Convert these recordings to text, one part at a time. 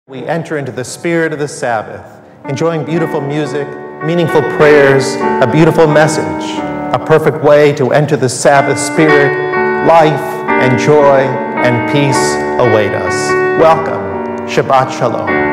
We enter into the spirit of the Sabbath, enjoying beautiful music, meaningful prayers, a beautiful message, a perfect way to enter the Sabbath spirit. Life and joy and peace await us. Welcome. Shabbat Shalom.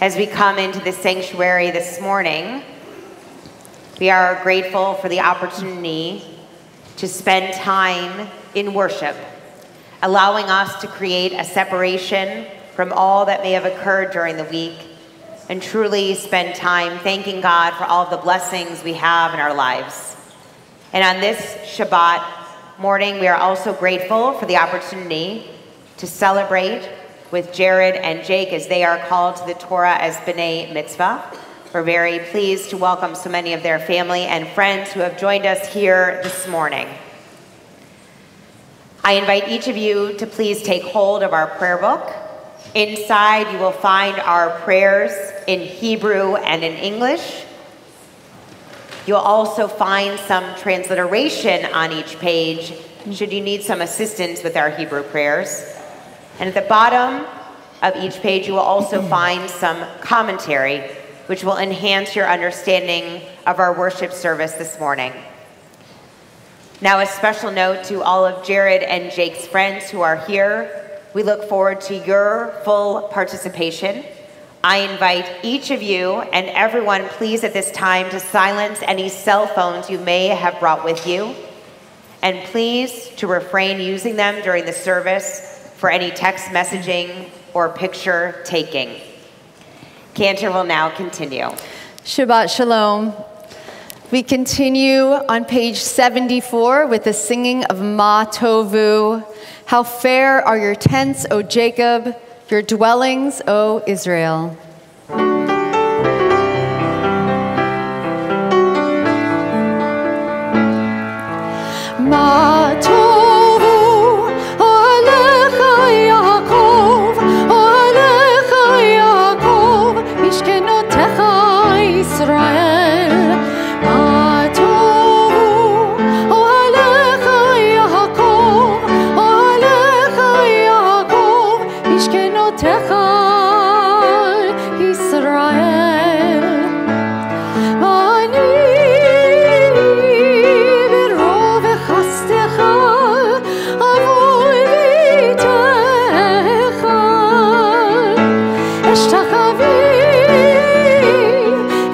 As we come into the sanctuary this morning, we are grateful for the opportunity to spend time in worship, allowing us to create a separation from all that may have occurred during the week and truly spend time thanking God for all of the blessings we have in our lives. And on this Shabbat morning, we are also grateful for the opportunity to celebrate with Jared and Jake as they are called to the Torah as B'nai Mitzvah. We're very pleased to welcome so many of their family and friends who have joined us here this morning. I invite each of you to please take hold of our prayer book. Inside you will find our prayers in Hebrew and in English. You'll also find some transliteration on each page should you need some assistance with our Hebrew prayers. And at the bottom of each page, you will also find some commentary, which will enhance your understanding of our worship service this morning. Now, a special note to all of Jared and Jake's friends who are here. We look forward to your full participation. I invite each of you and everyone, please, at this time, to silence any cell phones you may have brought with you. And please, to refrain using them during the service for any text messaging or picture taking. Cantor will now continue. Shabbat Shalom. We continue on page 74 with the singing of Ma Tovu. How fair are your tents, O Jacob, your dwellings, O Israel. Ma Tovu, Alecha Yaakov, Alecha Yaakov, Mishkenotecha Israel. Ma Tovu, Alecha Yaakov, Alecha Yaakov, Mishkenotecha Israel. Ani berov chastecha, avoy vitecha, eshtachavi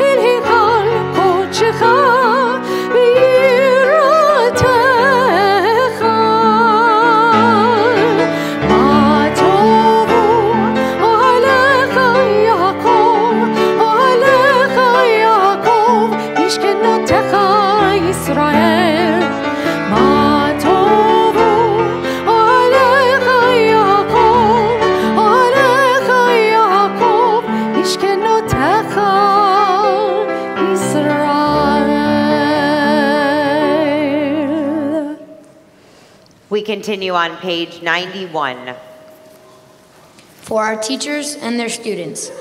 el hikal kodechecha v'yiratecha. Ma tovu alecha Yaakov, alecha Yaakov, mishkenotecha Yisrael. Ma tovu alecha Yaakov, alecha Yaakov, mishkenotecha Yisrael. We continue on page 91. For our teachers and their students,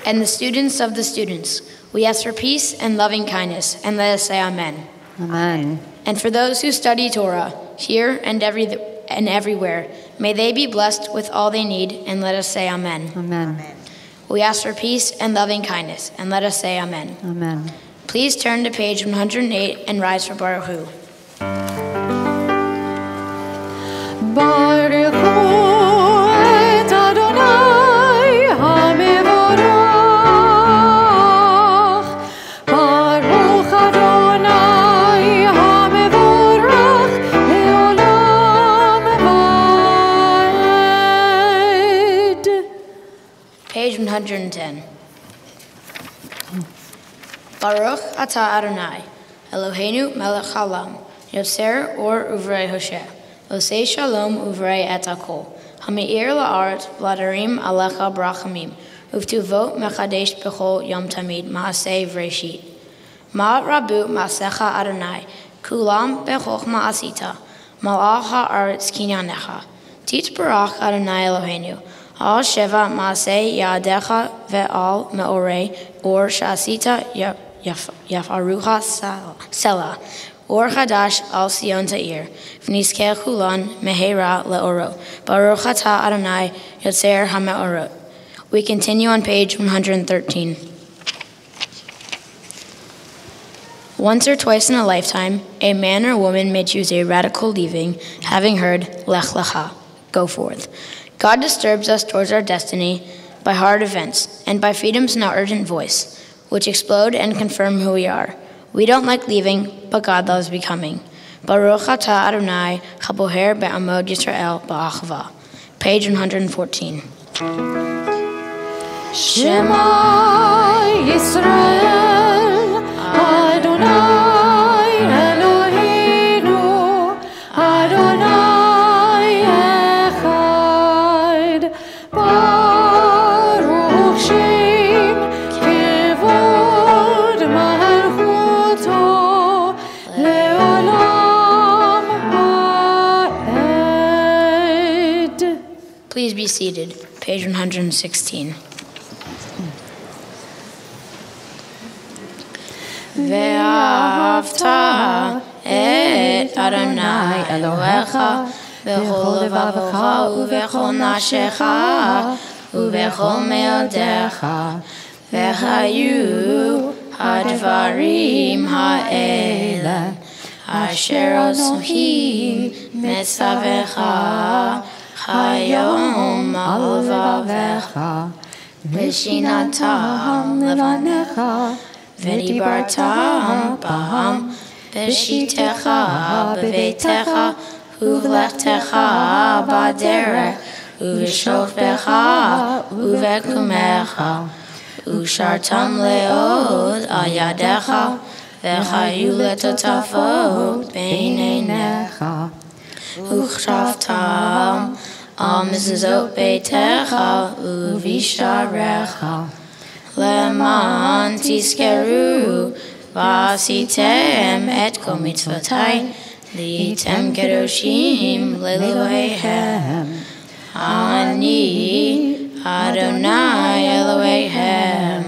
and the students of the students, we ask for peace and loving kindness, and let us say Amen. Amen. And for those who study Torah, here and everywhere, may they be blessed with all they need, and let us say Amen. Amen. We ask for peace and loving kindness, and let us say Amen. Amen. Please turn to page 108 and rise for Baruch Hu. Baruch Hu et Adonai HaMevorach. Baruch Adonai HaMevorach le'olam va'ed. Page 110. Baruch atah Adonai, Eloheinu melech haolam, Yoser or uvrei Hosheh, Osei shalom uvrei et hakol, Ha'me'ir la'aretz v'ladarim alecha brachamim, Uvtuvot mechadesh b'chol yom tamid ma'aseh v'reshit. Ma rabu ma'asecha Adonai, kulam b'chochma asita, malach ha'aretz kinyanecha. Titbarach Adonai Eloheinu, al sheva ma'aseh yadecha ve'al me'orei, or shasita yafarucha sela, or chadash al sion ta'ir, v'nizkeh kulan mehera le'oro, baruch atah Adonai yotzer ha'me'orot. We continue on page 113. Once or twice in a lifetime, a man or woman may choose a radical leaving, having heard lech lecha, go forth. God disturbs us towards our destiny by hard events and by freedom's now urgent voice, which explode and confirm who we are. We don't like leaving, but God loves becoming. Baruch atah Adonai chaboher be'amod Yisrael ba'achava. Page 114. Shema Yisrael, Adonai Eloheinu, Adonai Echad. Baruch Shem Kevod Malchuto Leolam Ha'ed. Please be seated. Page 116. ואהבת את אדוני אלוהיך בכל לבבך ובכל נפשך ובכל מאודיך, והיו הדברים האלה אשר עושים מצווך היום על לבבך ושינתם לבניך ודיברתם בהם בשיתך בביתך ובלכתך בדרך ובשוכבך ובקומך ושרתם לעוד על ידך והחיו לטוטפות בין עיניך. וכתבתם על מזוזות ביתך ובשעריך, למען תזכרו ועשיתם את כל מצוותי, להייתם קדושים לאלוהיהם. אני אדוני אלוהיהם,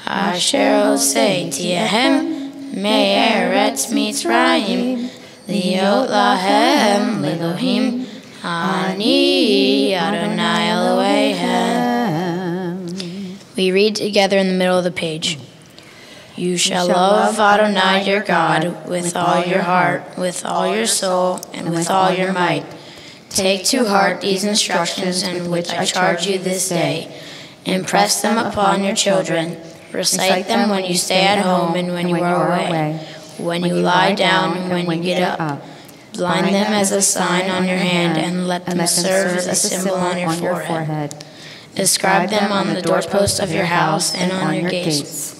אשר הוצאתיהם מארץ מצרים, להיות להם לאלוהים. אני Adonai Elohim. We read together in the middle of the page. You shall love Adonai your God with all your heart, with all your soul, and with all your might. Take to heart these instructions in which I charge you this day. Impress them upon your children. Recite them when you stay at home and when you are away, when you lie down and when you get up. Bind them as a sign on your hand and let them serve as a symbol on your forehead. Inscribe them on the doorposts of your house and on your gates.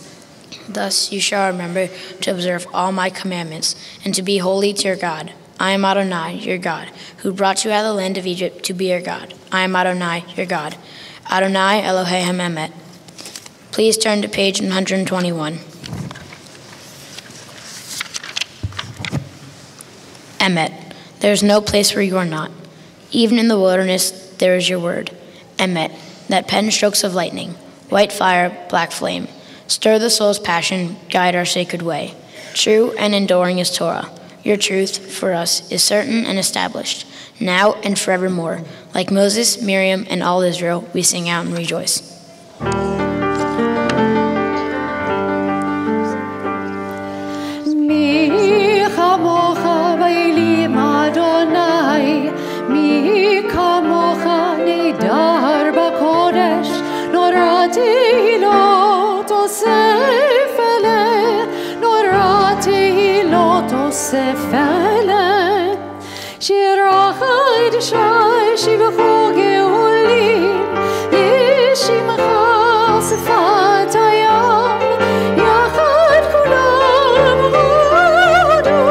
Thus you shall remember to observe all my commandments and to be holy to your God. I am Adonai, your God, who brought you out of the land of Egypt to be your God. I am Adonai, your God. Adonai Elohim Emet. Please turn to page 121. Emet, there is no place where you are not. Even in the wilderness, there is your word. Emet, that pen strokes of lightning, white fire, black flame. Stir the soul's passion, guide our sacred way. True and enduring is Torah. Your truth for us is certain and established, now and forevermore. Like Moses, Miriam, and all Israel, we sing out and rejoice. Adonai, mi kamocha nidar b'kodesh, norati lo tosef ele, norati lo tosef ele. Shirachai d'shai shivchu geulim, yishimcha sefat hayam, yachad kulam hodu,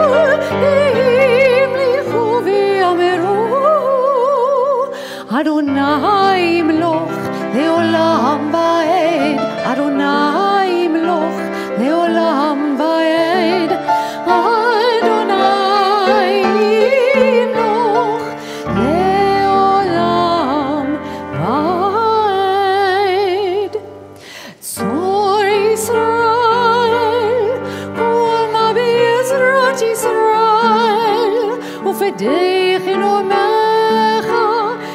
Adonai imloch leolam vaed, Adonai imloch leolam vaed, Adonai imloch leolam vaed. Tzor Yisrael, kol ma be'ezrat Yisrael, ufedechenu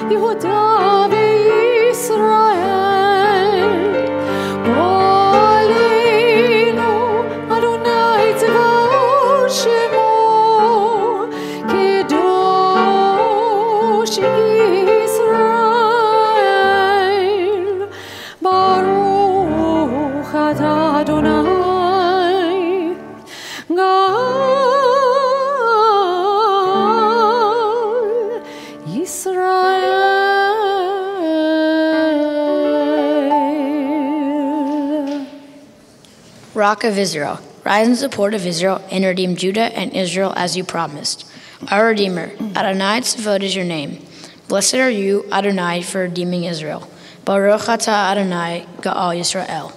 Yehuda v'Yisrael, Golenu Adonai tzvaot shemo, Kedosh Yisrael, Baruch atah Adonai, Gal Yisrael. Rock of Israel, rise in support of Israel and redeem Judah and Israel as you promised. Our Redeemer, Adonai Tzvot is your name. Blessed are you, Adonai, for redeeming Israel. Baruch atah Adonai, Ga'al Yisrael.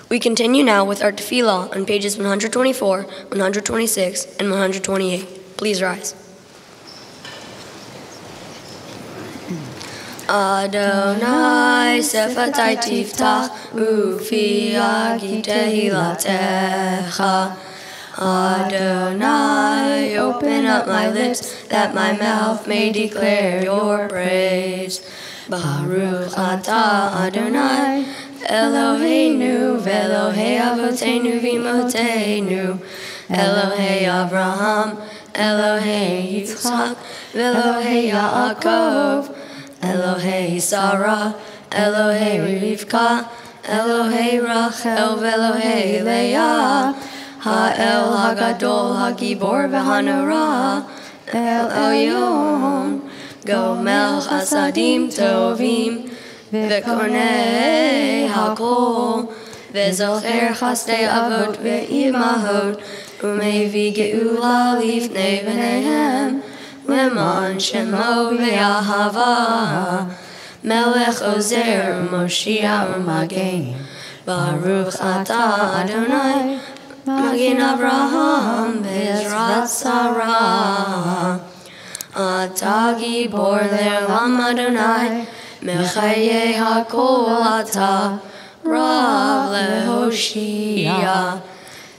We continue now with our tefillah on pages 124, 126, and 128. Please rise. Adonai sefatai tiftach ufi agi tehilatecha. Adonai, open up my lips that my mouth may declare your praise. Baruch atah Adonai, Eloheinu ve'Elohei avotenu v'imotenu, Elohei Avraham, Elohei Yitzchak, ve'Elohei Yaakov, Elohei Sarah, Elohei Rivka, Elohei Rachel, ve'Elohei Leah, Ha'el Hagadol, Hagibor, ve'Hanora, El Elyon, גומל חסדים טובים, וקונה הכל, וזוכר חסדי אבות ואימהות, ומביא גאולה לפני בניהם, למען שמו באהבה. מלך עוזר, מושיע ומגן, ברוך אתה אדוני, מגן אברהם בעזרת שרה. אתה גיבור לעולם אדוני, מחיי הכל אתה, רב להושיע.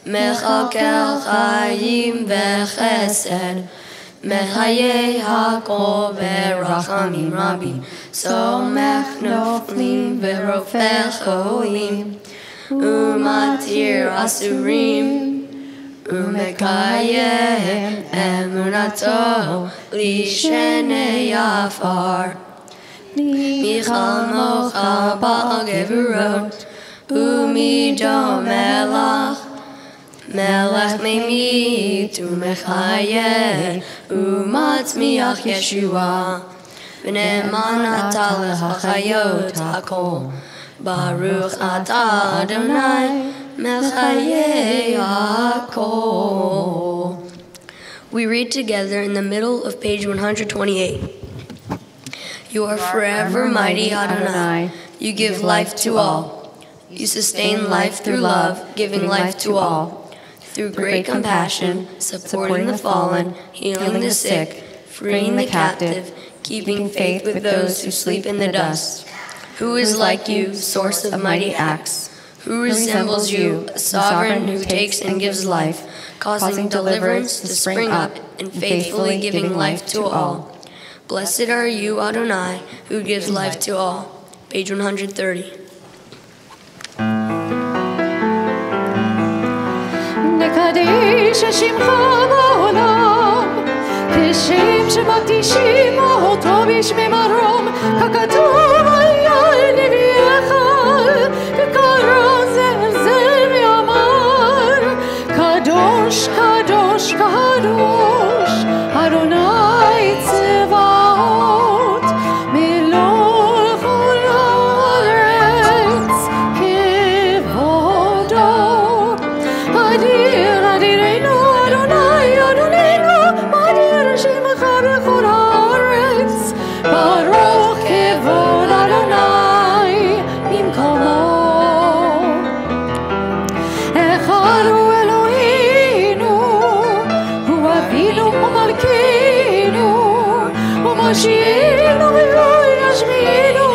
מחכה חיים וחסד, מחיי הכל ברחמים רבים, סומך נופלים ורופא חולים, ומתיר אסורים, ומקיים אמונתו לשני עפר. מי כמוך בעל גבורות, ומי דומה לך, מלך ממית ומחיה, ומצמיח ישועה, ונאמן אתה לחיות הכל. ברוך אתה אדוני, מחיי הכל. We read together in the middle of page 128. You are forever mighty, Adonai. You give life to all. You sustain life through love, giving life to all. Through great compassion, supporting the fallen, healing the sick, freeing the captive, keeping faith with those who sleep in the dust. Who is like you, source of mighty acts? Who resembles you, a sovereign who takes and gives life, causing deliverance to spring up, and faithfully giving life to all? Blessed are you, Adonai, who gives life to all. Page 130. נקדיש שמך בעולם, כשם שמקדישים אותו בשמי מרום, ככתוב היה נביאך, וקרא זה ואמר, קדוש, קדוש, קדוש, אדוני צבאות, מלוא כל הארץ כבודו. אדיר, אדירנו, אדוני, אדוננו, אדיר שמך בכל הארץ, ברוך כבוד אדוני ממקומו. אחד הוא אלוהינו, הוא אבינו ומלכנו, ומושיענו וישמיענו,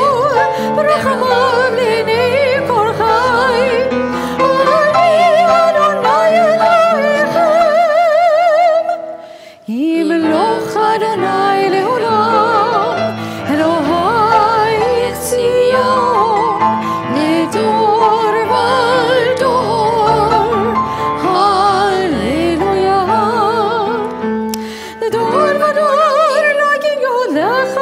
ברחמיו לעיני כל חי. ימלוך אדוני לעולם, אלוהי ציון, לדור ודור, הללויה. לדור ודור להגיד גאולך,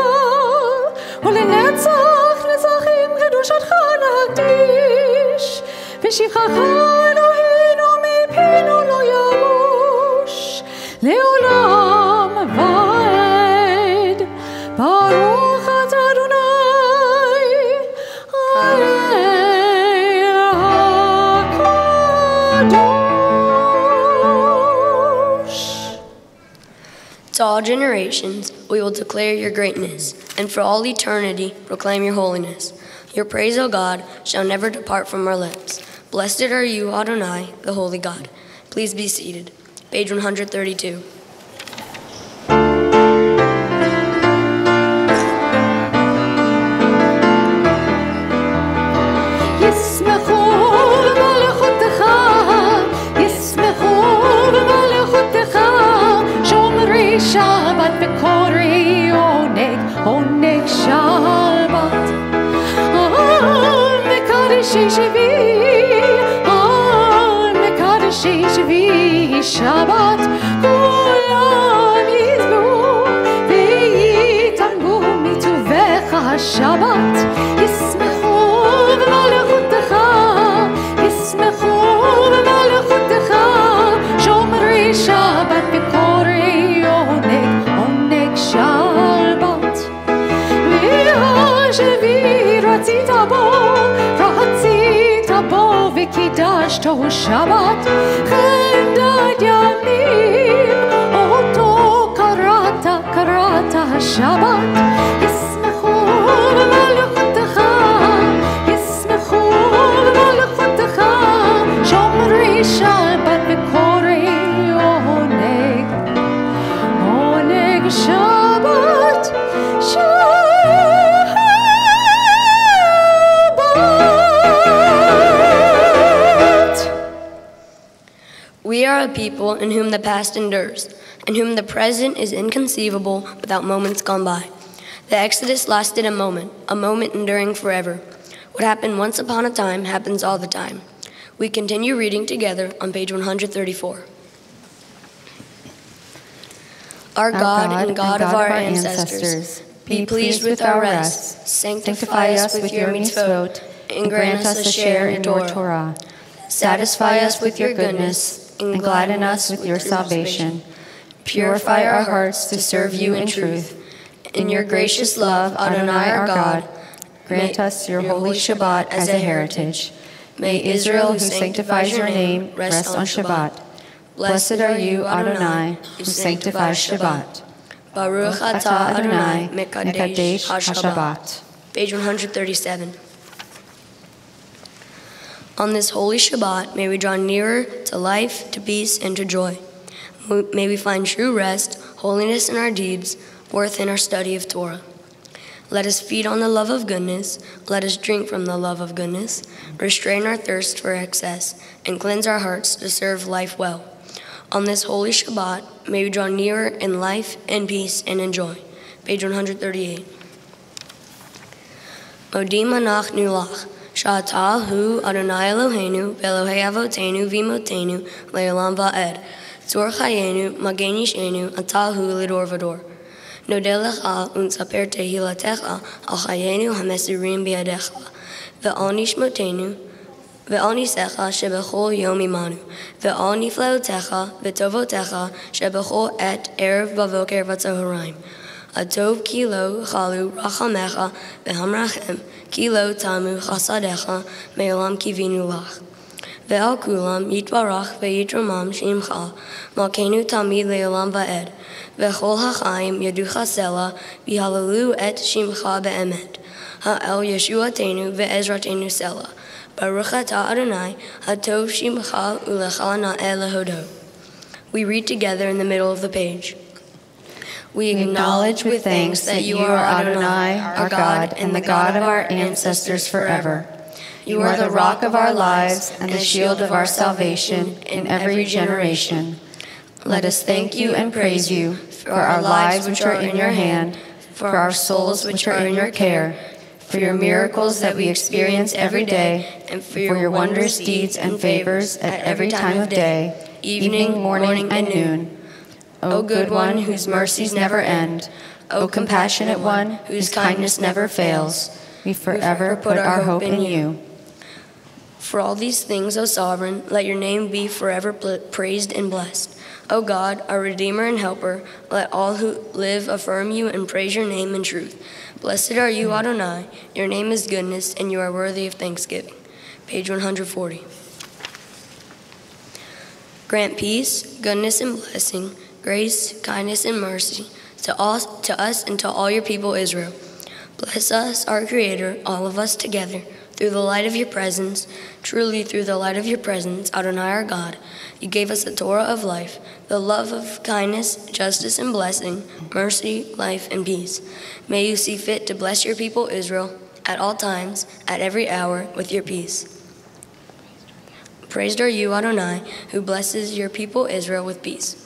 ולנצח נצחים קדושתך נקדיש, ושבחך אלוהינו מפינו לא ימוש, לעולם ועד. ברוך אתה אדוני, האל הקדוש. To all generations, we will declare your greatness, and for all eternity, proclaim your holiness. Your praise, O God, shall never depart from our lips. Blessed are you, Adonai, the holy God. Please be seated. Page 132. שבת וקוראי עונג שבת, מקדשי שבי שבת, כולם יזבו ויתענגו מטובך השבת. ישמחו במלכותך, ישמחו במלכותך, שומרי שבת וקוראי עונג שבת. בו וקידשתו שבת, חמדת ימים, אותו קראת השבת, ישמחו במלכותך, ישמחו במלכותך, שומרי שבת וקוראי עונג שבת, We are a people in whom the past endures, in whom the present is inconceivable without moments gone by. The Exodus lasted a moment enduring forever. What happened once upon a time happens all the time. We continue reading together on page 134. Our God and God of our ancestors, be pleased with our rest, sanctify us with your mitzvot, and grant us a share in your Torah. Satisfy us with your goodness, and gladden us with your salvation. Purify our hearts to serve you in truth. In your gracious love, Adonai our God, grant us your holy Shabbat as a heritage. May Israel, who sanctifies your name, rest on Shabbat. Blessed are you, Adonai, who sanctifies Shabbat. Baruch atah Adonai, mekadesh ha-Shabbat. Page 137. On this holy Shabbat, may we draw nearer to life, to peace, and to joy. May we find true rest, holiness in our deeds, worth in our study of Torah. Let us feed on the love of goodness. Let us drink from the love of goodness. Restrain our thirst for excess, and cleanse our hearts to serve life well. On this holy Shabbat, may we draw nearer in life and peace and in joy. Page 138. Modim anachnu lach. Sha'ata hu Adonai Eloheinu, Elohei Avotenu, Vimotenu, Le'olam va'ed. Tzor chayenu, Magen yishenu, Ata hu lidor vador. Nodeh lecha, unsaper tehilatecha, al chayenu hamesurim biadecha. Ve'al nishmotenu, ve'al nisecha, shebechol yom imanu. Ve'al nifleotecha, v'tovotecha, shebechol et erev bavoker v'tzoharaim. Atov kilo chalu rachamecha, ve'hamrachem, kilo tamu chasadecha, me'olam kivinu lach. Ve'al kulam yitbarach ve'yitramam shimcha, malkenu tamid le'olam va'ed. Ve'chol ha'chaim yaducha sela, v'halalu et shimcha be'emet. Ha'el yeshuatenu ve'ezratenu sela. Baruch atah Adonai, hatov shimcha ulecha na'eh lehodo. We read together in the middle of the page. We acknowledge with thanks that you are Adonai, our God, and the God of our ancestors forever. You are the rock of our lives and the shield of our salvation in every generation. Let us thank you and praise you for our lives which are in your hand, for our souls which are in your care, for your miracles that we experience every day, and for your wondrous deeds and favors at every time of day, evening, morning, and noon. O good one, whose mercies never end, O compassionate one, whose kindness never fails, we forever put our hope in you. For all these things, O sovereign, let your name be forever praised and blessed. O God, our Redeemer and Helper, let all who live affirm you and praise your name in truth. Blessed are you, Adonai, your name is goodness, and you are worthy of thanksgiving. Page 140. Grant peace, goodness, and blessing, grace, kindness, and mercy to us and to all your people Israel. Bless us, our Creator, all of us together, through the light of your presence. Truly through the light of your presence, Adonai our God, you gave us the Torah of life, the love of kindness, justice, and blessing, mercy, life, and peace. May you see fit to bless your people Israel at all times, at every hour, with your peace. Praised are you, Adonai, who blesses your people Israel with peace.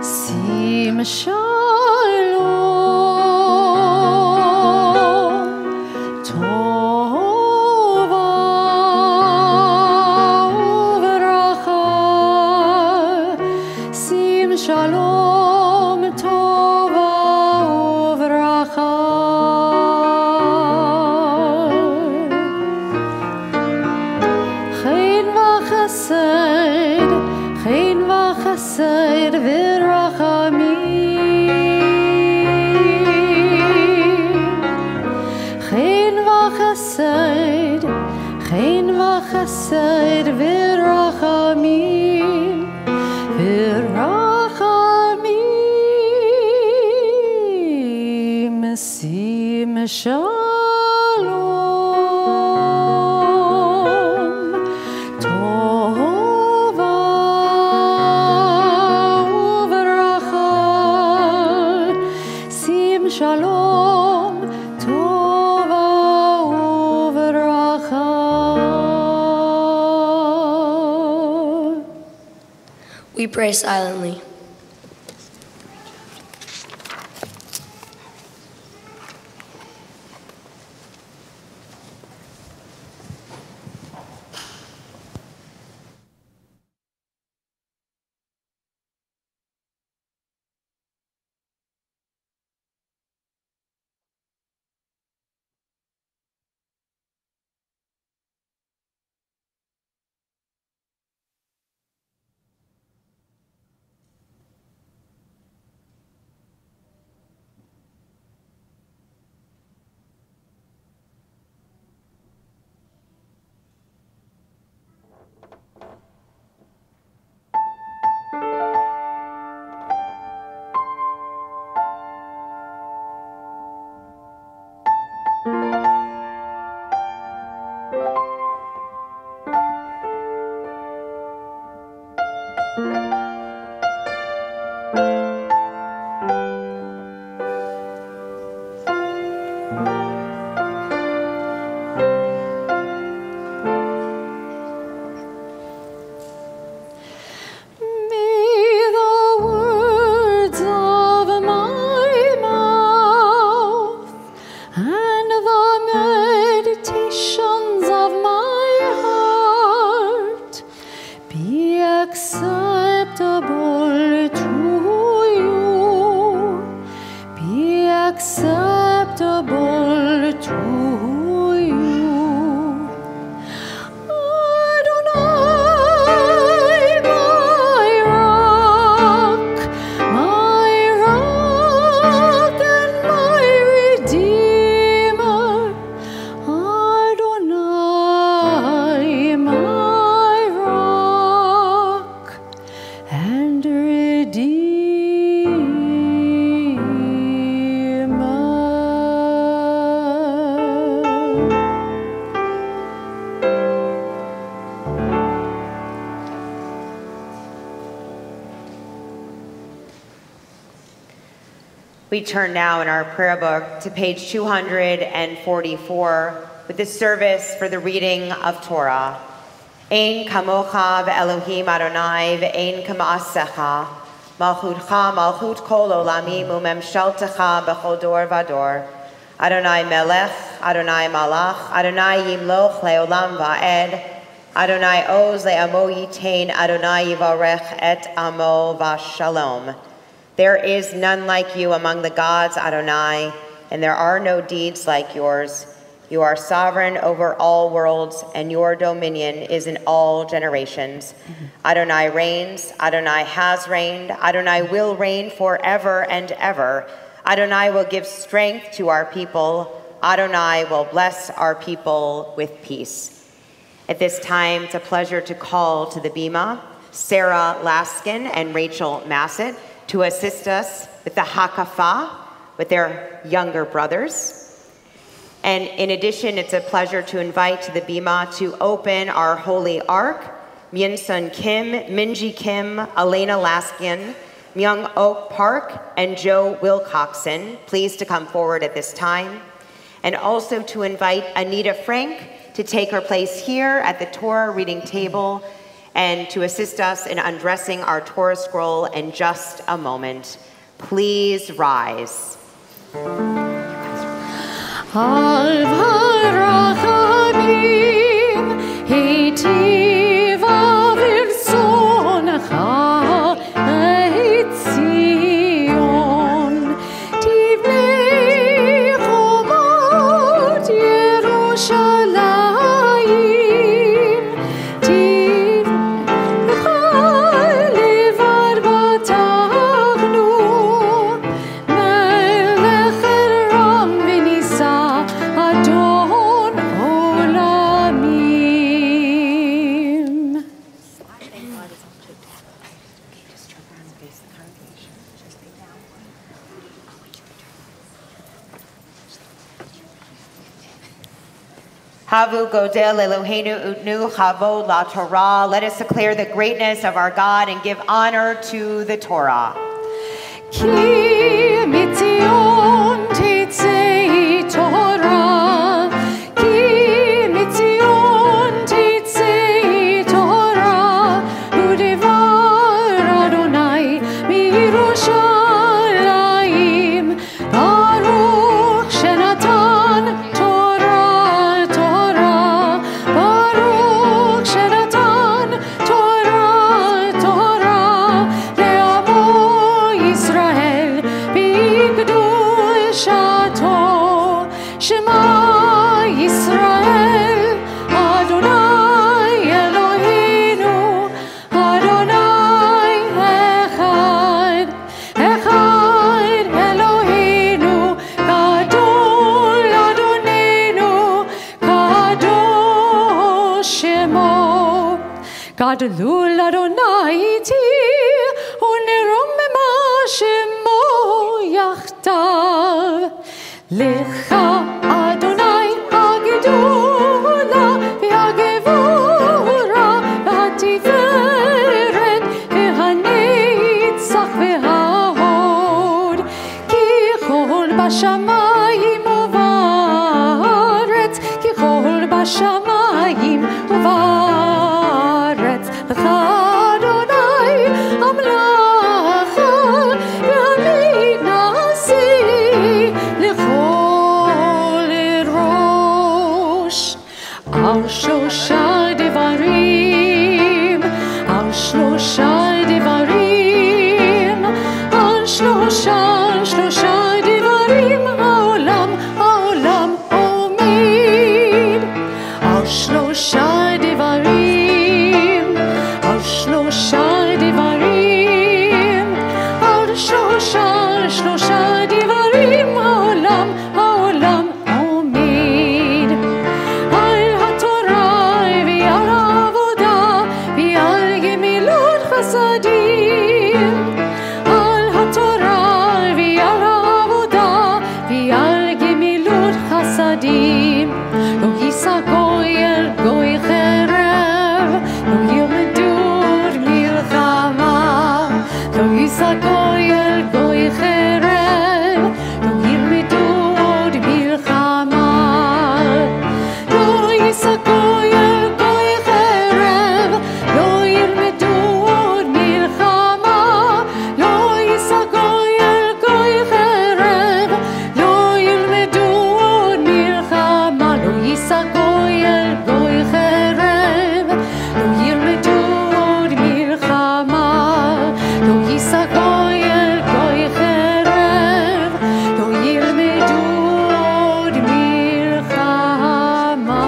Sim shalom, tova uveracha. Sim shalom, tova uveracha. Chen v'chesed v'rachamim v'chesed, chen v'chesed v'rachamim, v'rachamim, sim shalom, tova uveracha, sim shalom, tova uveracha. We pray silently. acceptable to you. Adonai, my rock and my redeemer. Adonai, my rock and redeemer. We turn now in our prayer book to page 244 with the service for the reading of Torah. Ein kamocha ve'elohim Adonai ve'ein kama'asecha malchutcha malchut kol olamim u'memshaltecha b'chol dor vador. Adonai melech, Adonai malach, Adonai yimloch le'olam va'ed. Adonai oz le'amo yitain, Adonai yivarech et amo v'shalom. There is none like you among the gods, Adonai, and there are no deeds like yours. You are sovereign over all worlds, and your dominion is in all generations. Adonai reigns, Adonai has reigned, Adonai will reign forever and ever. Adonai will give strength to our people. Adonai will bless our people with peace. At this time, it's a pleasure to call to the bima Sarah Laskin and Rachel Massett to assist us with the Hakafah with their younger brothers. And in addition, it's a pleasure to invite to the bima to open our Holy Ark, Myunsun Kim, Minji Kim, Elena Laskin, Myung Ok Park, and Joe Wilcoxon. Please to come forward at this time. And also to invite Anita Frank to take her place here at the Torah reading table and to assist us in undressing our Torah scroll in just a moment. Please rise. Havu godel Eloheinu utnu chavod la Torah. Let us declare the greatness of our God and give honor to the Torah. Ki mitzion titzei Torah, ki mitzion titzei Torah, udevar Adonai miYerushalayim, Baruch shenatan Torah, Torah, Baruch shenatan Torah, Torah, le'amo Yisrael b'kedushato, Shema Yisrael, Adonai Eloheinu, Adonai Echad, Echad Eloheinu, Gadol Adonenu, Kadosh Shemo, Gadolul Adonai iti, u'neromema Shemo yachtav, Lecha Adonai hagedula v'hagevura v'hatiferet v'hanitzach v'hahod, ki chol b'shamayim u'va'aretz, ki chol b'shamayim u'va'aretz, Lecha Adonai amlacha v'hamid nasi lechol rosh. Al shlosha devarim, al shlosha devarim, al shlosha devarim, haolam omid. Al shlosha devarim, al shlosha devarim, al shlosha devarim, haolam omid. Al haTorah v'al ha'avodah v'al gemilut chasadim, al haTorah v'al ha'avodah v'al gemilut chasadim. Lo yisa goy el goy cherev, lo yilmedu milchama. Lo yisa goy el goy cherev, lo yilmedu milchama. Lo yisa goy el goy cherev, lo yilmedu milchama. Lo yisa goy el goy cherev, lo yilmedu milchama. Lo yisa goy el goy cherev, lo yilmedu milchama. Lo yisa goy el goy cherev, lo yilmedu milchama.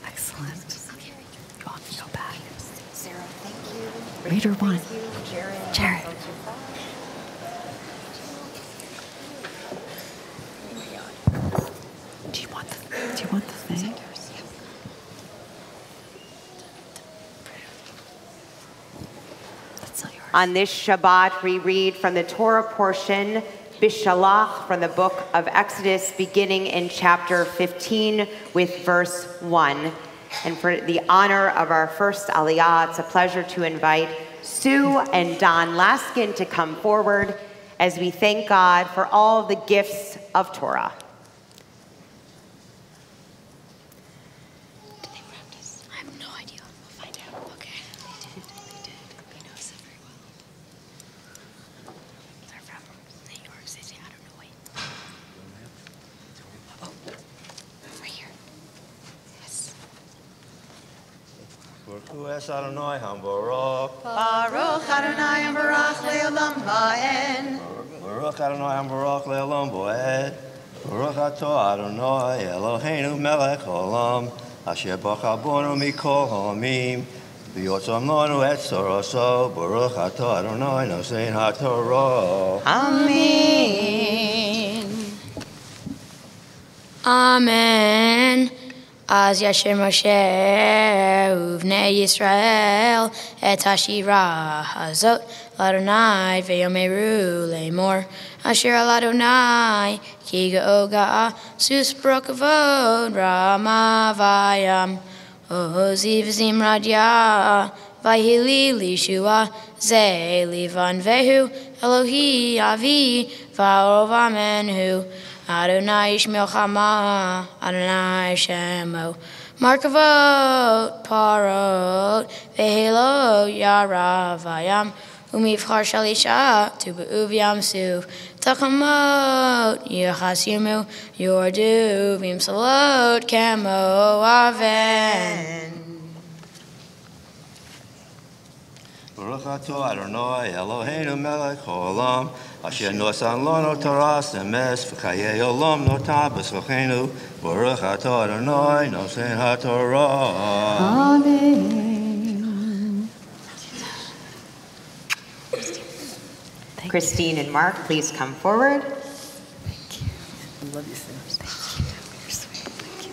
Excellent. You want to go back? Sarah, thank you. Reader one. Jared. Do you want the thing? That's not yours. On this Shabbat, we read from the Torah portion, Bishalach, from the book of Exodus, beginning in chapter 15 with verse 1. And for the honor of our first Aliyah, it's a pleasure to invite Sue and Don Laskin to come forward as we thank God for all the gifts of Torah. Did they practice? I have no idea. We'll find out. Okay. They did. He knows it very well. They're from New York City. I don't know. Wait. Oh, right here. Yes. Baruch Hu es Adonai HaBaruch. Baruch Adonai Baruch Le'olam Va'ed. Baruch Adonai HaBaruch Le'olam Va'ed. Baruch Atah Adonai Eloheinu Melech Haolam. Asher b'chabonu mikol ha'amim. V'yotzam lanu et tzaraso. Baruch Atah Adonai Nosein HaTorah. Amen. Amen. Az Yasher Moshe uvnei Yisrael et hashira hazot Ladonai ve'yomeru le'mor asher al Adonai ki ga'oga'a sus brokavod rama vayam oziv zimradia vayhili lishua ze livan vehu Elohi avi va'ova menhu Adonai ish milchama Adonai shemo Markavot parot vehelo yaravayam umivchar shalisha tu be'uv su takamot yachasimu yordu vim salot kamo aven. Baruch atah Adonai Eloheinu melech haolam asher nosan lanu Torah semes v'chayei olam notah b'zchachenu Baruch atah Adonai nosen haTorah. Amen. Christine and Mark, please come forward. Love you, Sam. You're sweet. Thank you.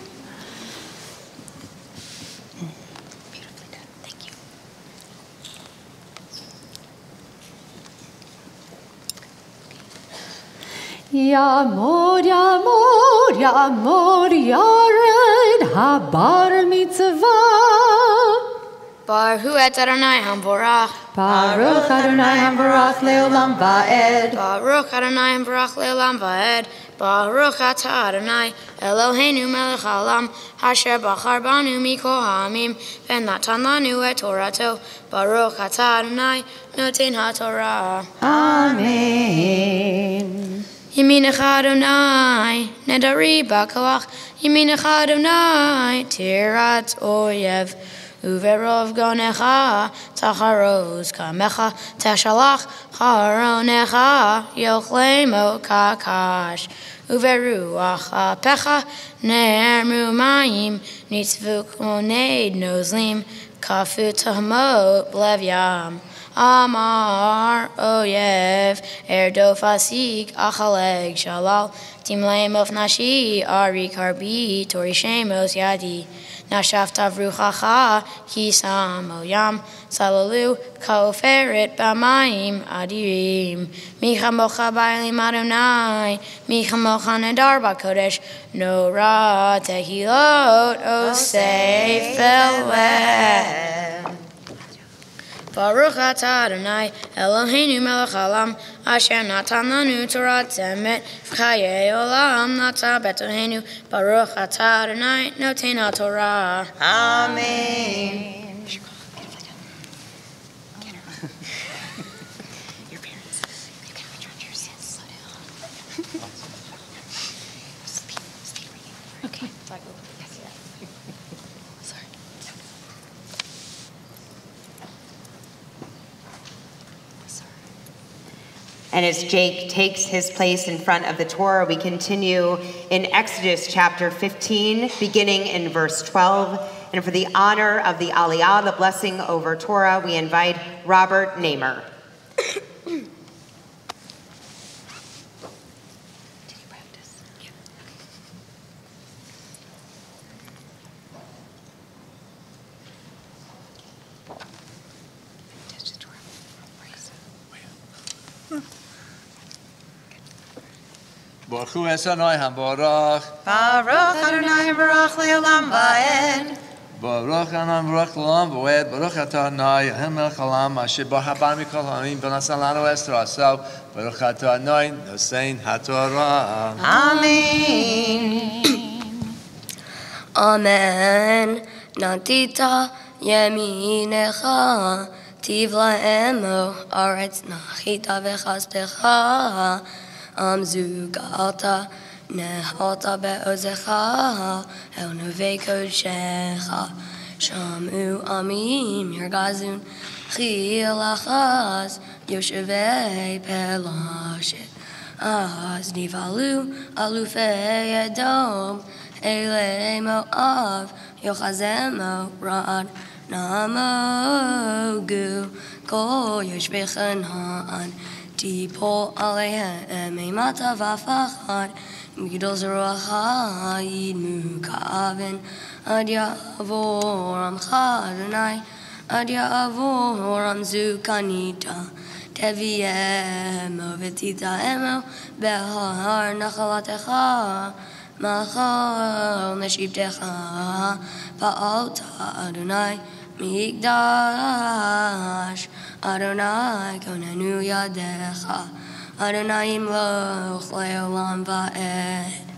Beautifully done. Thank you. Yamod, Yamod, Yamod, Yared, Habar Mitzvah. Baruch et Adonai Hamvorach. Baruch Adonai Hamvarach Leolam Va'ed. Baruch Adonai Hamvorach Leolam Va'ed. Baruch atah Adonai Eloheinu melech haolam asher bachar banu mikol ha'amim v'natan lanu et Torato. Baruch atah Adonai noten haTorah. Amen. Yeminach Adonai nedari b'koach. Yeminach Adonai tirat oyev. Uverov gonecha tacharoz kamecha teshalach charonecha yochlemo kakash uveruach apecha nermu mayim nitzvu koned nozlim kafu tahmot blevyam amar oyev erdo fasik achaleg shalal timleim of nashi ari karbi tori shemos yadi Nashaf tavruchacha kisam oyam salalu kaoferet b'mayim adirim michamocha ba'elim Adonai michamocha nedar b'kodesh nora tehilot osei feleh. Baruch atah Adonai Eloheinu melech haolam asher natan lanu Torah temet v'chayei olam nata betoheinu Baruch atah Adonai noten haTorah. Amen. Your parents, you can return to your sins. Slow down. Speed reading. Okay. Yes. Sorry. And as Jake takes his place in front of the Torah, we continue in Exodus chapter 15, beginning in verse 12. And for the honor of the Aliyah, the blessing over Torah, we invite Robert Namer. Baruch Hu Adonai Hamvorach. Baruch Adonai Baruch Leolam Va'ed. Baruch Adonai Baruch Leolam Va'ed. Baruch atah Adonai Melech haolam asher bachar banu mikol ha'amim v'nasan lanu es Torato. Baruch atah Adonai nosen haTorah. Amen. Amen. Nantita yeminecha tivlaemo aretz nachita v'chastecha. Amzugalta nehalta be'ozecha el neve kodshecha shamu amim yergazun chilachas yoshevei pelashet az nivalu alufei edom ele moav yochazemo rad namogu kol yoshvei chanaan Tipol aleihem imata v'afachad Migdol zeruacha yidmu ka'aven Ad ya'avor amcha Adonai Ad ya'avor amzu kanita תביאמו ותטעמו בהר נחלתך, מחר נשיבתך, פעלת אדוני מקדש, אדוני כוננו ידיך, אדוני ימלוך לעולם ועד.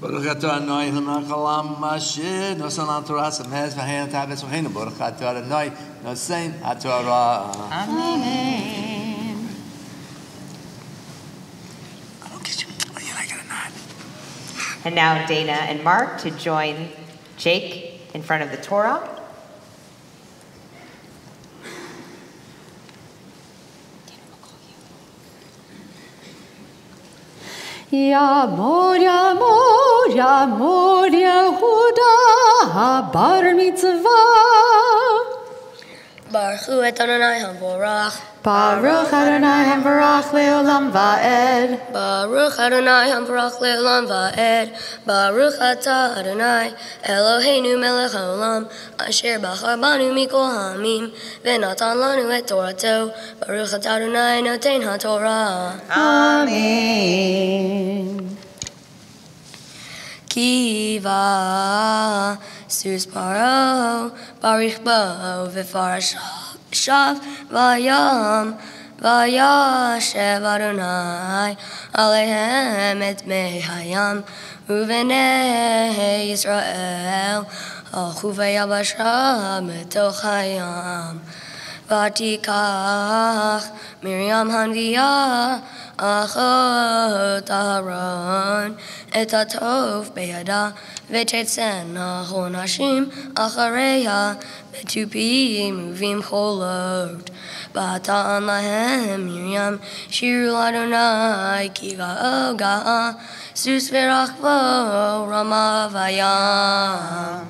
Baruch atah Adonai Melech haolam asher nosan al Torah samez v'hayin tavetz v'cheinu. Baruch atah Adonai nosan haTorah. Amen. And now Dana and Mark to join Jake in front of the Torah. Yamor, Yamor, Yamor, Yehuda, Bar Mitzvah. Baruch hu et Adonai hamvorach. Baruch Adonai Hamvarach Leolam Va'ed. Baruch Adonai hamvorach le'olam va'ed. Baruch atah Adonai Eloheinu melech haolam asher bachar banu mikol ha'amim v'natan lanu et Torato. Baruch atah Adonai noten haTorah. Amen. Kiva sus paro barich bo v'farash shav vayam vayashev Adonai alehem et mei hayam uvenei Yisrael alchu vayabasha metoch hayam vatikach Miriam hanviyah achot Aaron et hatov beyada v'tetzen ahon hashim achareya v'tupim uvim cholot v'atan lahem Miriam shiru Adonai ki ga'oga sus v'rachvo rama vayam.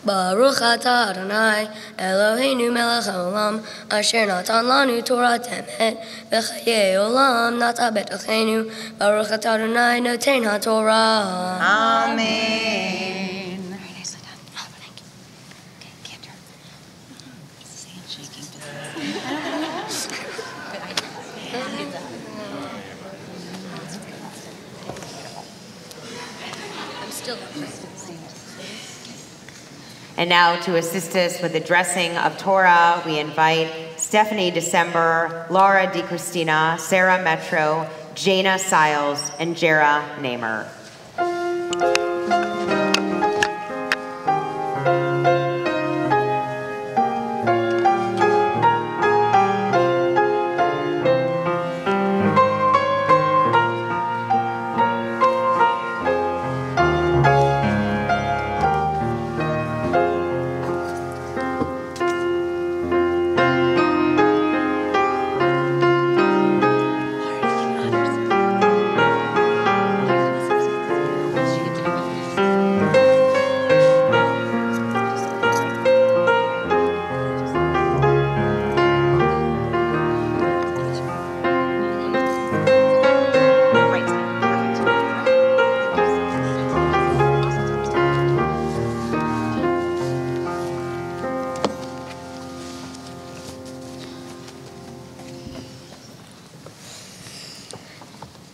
Baruch atah Adonai Eloheinu melech haolam asher natan lanu Torah temet v'chayei olam nata betochenu. Baruch atah Adonai noten haTorah. Amen. Very nicely done. Oh, thank you. Okay, Kendra. It's the handshaking. I'm still And now to assist us with the dressing of Torah, we invite Stephanie December, Laura DiCristina, Sarah Metro, Jana Siles, and Jera Namer.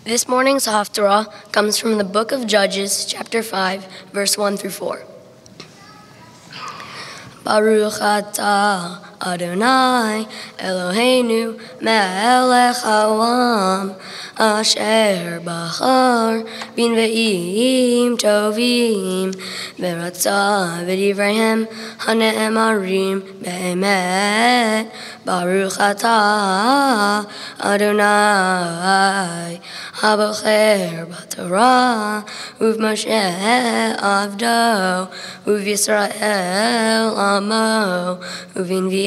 This morning's Haftarah comes from the book of Judges, chapter 5, verse 1 through 4. Baruch atah Adonai Eloheinu melech haolam asher bachar bin ve'im tovim v'ratzah v'divreihem hane'emarim be'emet. Baruch atah Adonai habocher b'Torah uv'Moshe avdo uv'Yisrael amo uv'invieh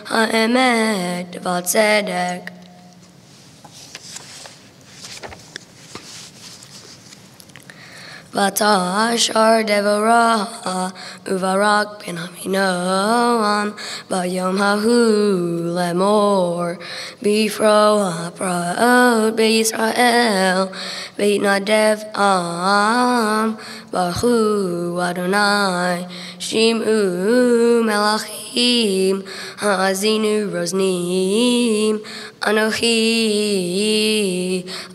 ha'emet v'tzedek. Vatashar Devorah Uvarak ben Aminoam Bayom Hahu Lemor Bifro Hapraot Be'Yisrael Be'Nadev Am Baruch Hu Adonai, Shim'u Melachim, Ha'azinu Roznim, Anochi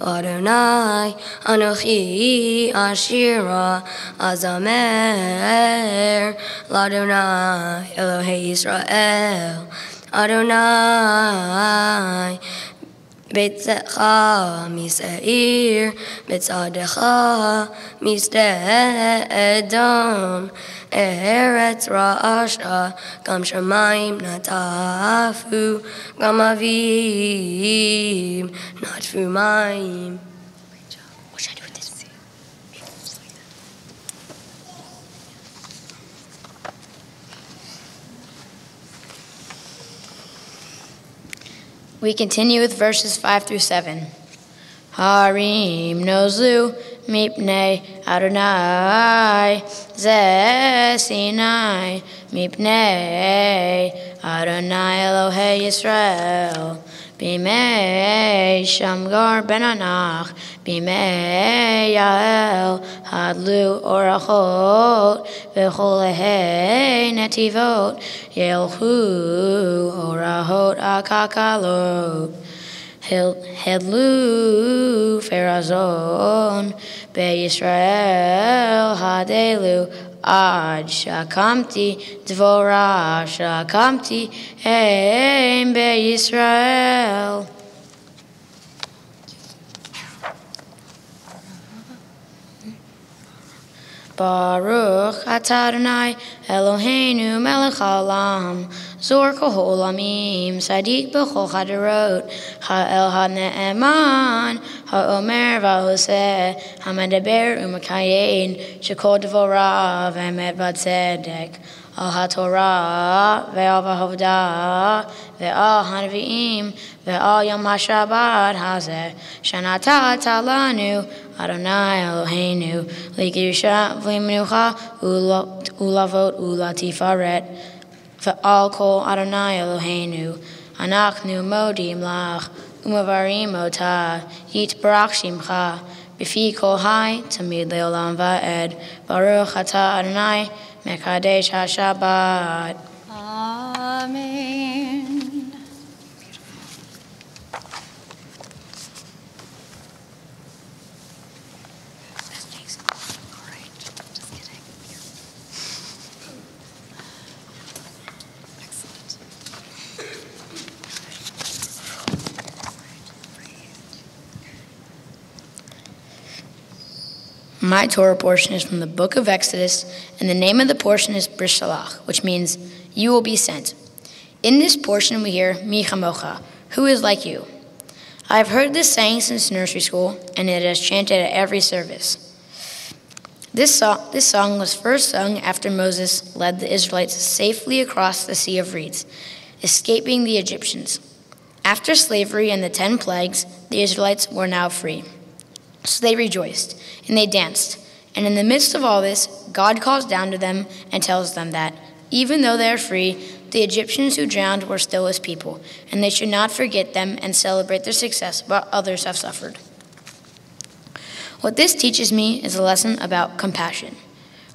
Adonai, Anochi Ashira, Azamer, L'Adonai, Elohei Yisrael, Adonai, Betzecha Miseir, Betzadecha Misdedon, Eretz Ra'asha, Gam Shamayim Natafu, Gam Avim Natfu Mayim. What should I do with this? We continue with verses 5 through 7. Harim nozlu mipnei Adonai ze Sinai mipnei Adonai Elohei Yisrael bimei Shamgar ben Anach bimei Yael hadlu orachot v'cholehei netivot yelchu orachot akakalot Hedlu Ferazon Be Yisrael Hadelu Ad Shakamti Dvorah Shakamti Ein Be Yisrael. Baruch atah Adonai Eloheinu melech haolam Zor kol olamim Sadiq b'chol chaderot Ha'el ha'ne'eman Ha'omer v'hoseh Ha'medaber u'mekayin Shekol dvorav Emet v'tzedek Al ha'torah Ve'al v'hovdah Ve'al ha'nevi'im Ve'al yom ha'shabbat hazeh Shanata talanu Adonai Eloheinu L'kedusha v'lemenucha u'lavot u'latifaret Ve'al kol Adonai Eloheinu Anachnu modim lach u'mavarim otah Yitbarach shimcha B'fi kol hai tamid le'olam va'ed Baruch atah Adonai Mekadesh ha'shabbat. Amen. My Torah portion is from the book of Exodus, and the name of the portion is Bris Shalach, which means, you will be sent. In this portion we hear, Mi chamocha, who is like you? I have heard this saying since nursery school, and it is chanted at every service. This song was first sung after Moses led the Israelites safely across the Sea of Reeds, escaping the Egyptians. After slavery and the 10 plagues, the Israelites were now free. So they rejoiced, and they danced. And in the midst of all this, God calls down to them and tells them that, even though they are free, the Egyptians who drowned were still his people, and they should not forget them and celebrate their success while others have suffered. What this teaches me is a lesson about compassion.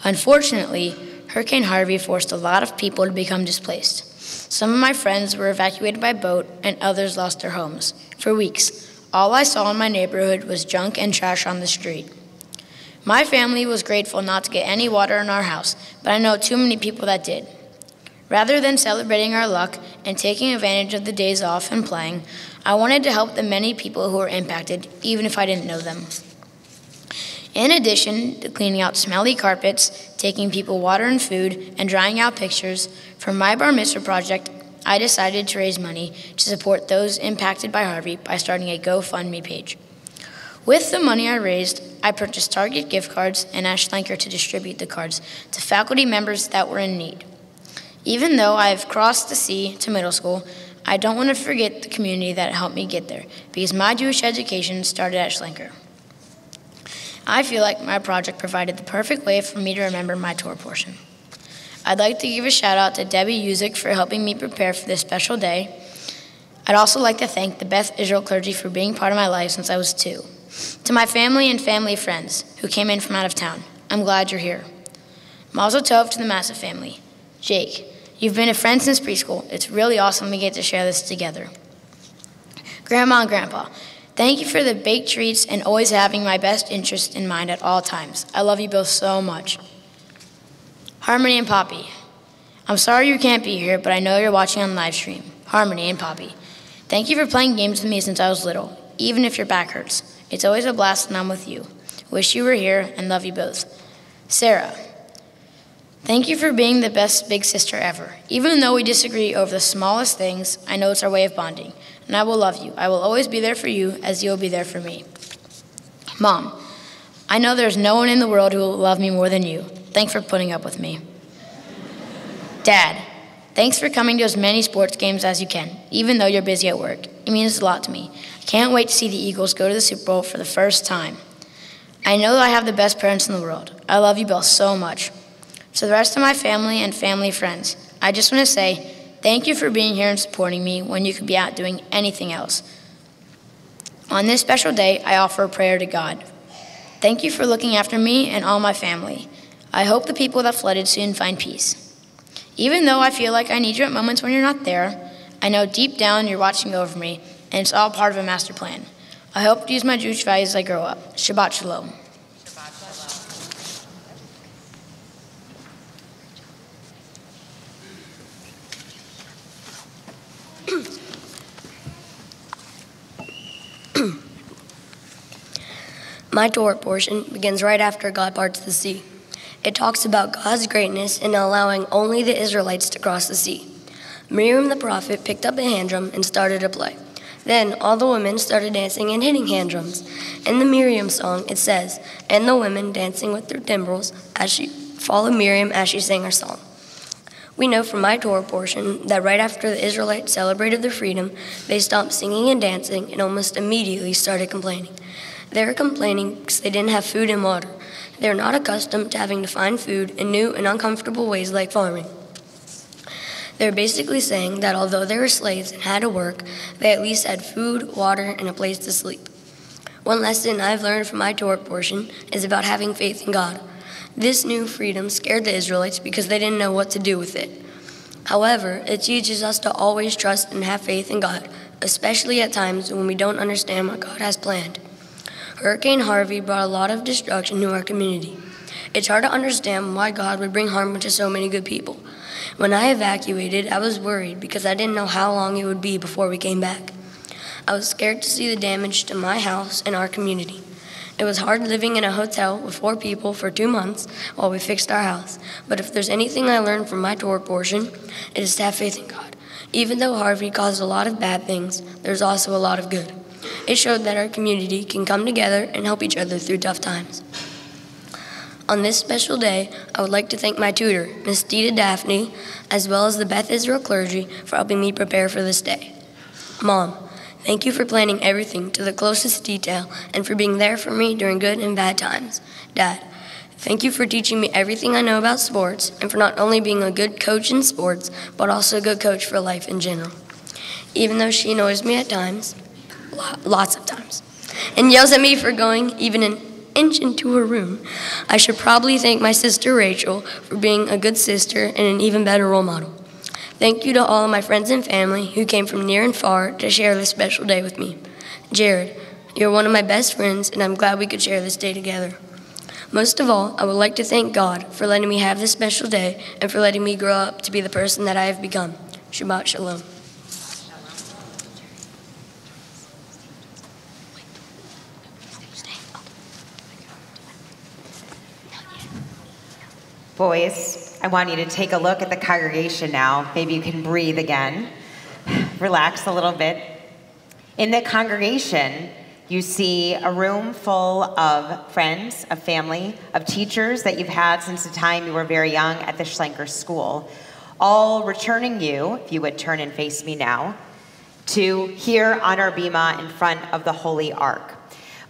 Unfortunately, Hurricane Harvey forced a lot of people to become displaced. Some of my friends were evacuated by boat, and others lost their homes. For weeks, all I saw in my neighborhood was junk and trash on the street. My family was grateful not to get any water in our house, but I know too many people that did. Rather than celebrating our luck and taking advantage of the days off and playing, I wanted to help the many people who were impacted, even if I didn't know them. In addition to cleaning out smelly carpets, taking people water and food, and drying out pictures, for my Bar Mitzvah project, I decided to raise money to support those impacted by Harvey by starting a GoFundMe page. With the money I raised, I purchased Target gift cards and asked Schlenker to distribute the cards to faculty members that were in need. Even though I have crossed the sea to middle school, I don't want to forget the community that helped me get there, because my Jewish education started at Schlenker. I feel like my project provided the perfect way for me to remember my Torah portion. I'd like to give a shout out to Debbie Uzik for helping me prepare for this special day. I'd also like to thank the Beth Israel clergy for being part of my life since I was 2. To my family and family friends who came in from out of town, I'm glad you're here. Mazel tov to the Massive family. Jake, you've been a friend since preschool. It's really awesome we get to share this together. Grandma and Grandpa, thank you for the baked treats and always having my best interest in mind at all times. I love you both so much. Harmony and Poppy, I'm sorry you can't be here, but I know you're watching on live stream. Harmony and Poppy, thank you for playing games with me since I was little, even if your back hurts. It's always a blast when I'm with you. Wish you were here and love you both. Sarah, thank you for being the best big sister ever. Even though we disagree over the smallest things, I know it's our way of bonding. And I will love you. I will always be there for you as you'll be there for me. Mom, I know there's no one in the world who will love me more than you. Thanks for putting up with me. Dad, thanks for coming to as many sports games as you can, even though you're busy at work. It means a lot to me. I can't wait to see the Eagles go to the Super Bowl for the first time. I know that I have the best parents in the world. I love you both so much. To the rest of my family and family friends, I just want to say, thank you for being here and supporting me when you could be out doing anything else. On this special day, I offer a prayer to God. Thank you for looking after me and all my family. I hope the people that flooded soon find peace. Even though I feel like I need you at moments when you're not there, I know deep down you're watching over me, and it's all part of a master plan. I hope to use my Jewish values as I grow up. Shabbat Shalom. My Torah portion begins right after God parts the sea. It talks about God's greatness in allowing only the Israelites to cross the sea. Miriam the prophet picked up a hand drum and started to play. Then all the women started dancing and hitting hand drums. In the Miriam song, it says, "And the women dancing with their timbrels as she followed Miriam as she sang her song." We know from my Torah portion that right after the Israelites celebrated their freedom, they stopped singing and dancing and almost immediately started complaining. They were complaining because they didn't have food and water. They were not accustomed to having to find food in new and uncomfortable ways like farming. They were basically saying that although they were slaves and had to work, they at least had food, water, and a place to sleep. One lesson I've learned from my Torah portion is about having faith in God. This new freedom scared the Israelites because they didn't know what to do with it. However, it teaches us to always trust and have faith in God, especially at times when we don't understand what God has planned. Hurricane Harvey brought a lot of destruction to our community. It's hard to understand why God would bring harm to so many good people. When I evacuated, I was worried because I didn't know how long it would be before we came back. I was scared to see the damage to my house and our community. It was hard living in a hotel with 4 people for 2 months while we fixed our house. But if there's anything I learned from my Torah portion, it is to have faith in God. Even though Harvey caused a lot of bad things, there's also a lot of good. It showed that our community can come together and help each other through tough times. On this special day, I would like to thank my tutor, Miss Dita Daphne, as well as the Beth Israel clergy for helping me prepare for this day. Mom, thank you for planning everything to the closest detail and for being there for me during good and bad times. Dad, thank you for teaching me everything I know about sports and for not only being a good coach in sports, but also a good coach for life in general. Even though she annoys me at times, lots of times, and yells at me for going even an inch into her room, I should probably thank my sister Rachel for being a good sister and an even better role model. Thank you to all of my friends and family who came from near and far to share this special day with me. Jared, you're one of my best friends, and I'm glad we could share this day together. Most of all, I would like to thank God for letting me have this special day and for letting me grow up to be the person that I have become. Shabbat Shalom. Boys, I want you to take a look at the congregation now. Maybe you can breathe again. Relax a little bit. In the congregation, you see a room full of friends, of family, of teachers that you've had since the time you were very young at the Schlenker School, all returning you, if you would turn and face me now, to here on our bima in front of the Holy Ark.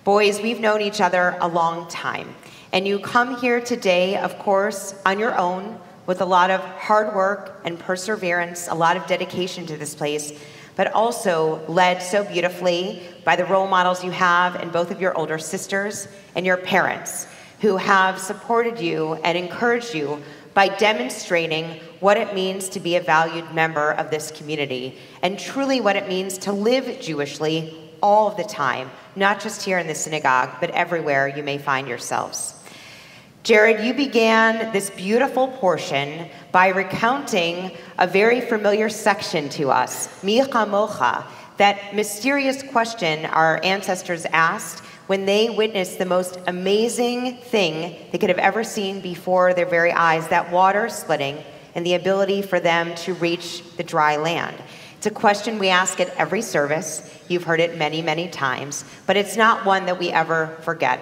Boys, we've known each other a long time. And you come here today, of course, on your own, with a lot of hard work and perseverance, a lot of dedication to this place, but also led so beautifully by the role models you have in both of your older sisters and your parents, who have supported you and encouraged you by demonstrating what it means to be a valued member of this community and truly what it means to live Jewishly all of the time, not just here in the synagogue, but everywhere you may find yourselves. Jared, you began this beautiful portion by recounting a very familiar section to us, Mi Chamocha, that mysterious question our ancestors asked when they witnessed the most amazing thing they could have ever seen before their very eyes, that water splitting and the ability for them to reach the dry land. It's a question we ask at every service. You've heard it many, many times, but it's not one that we ever forget.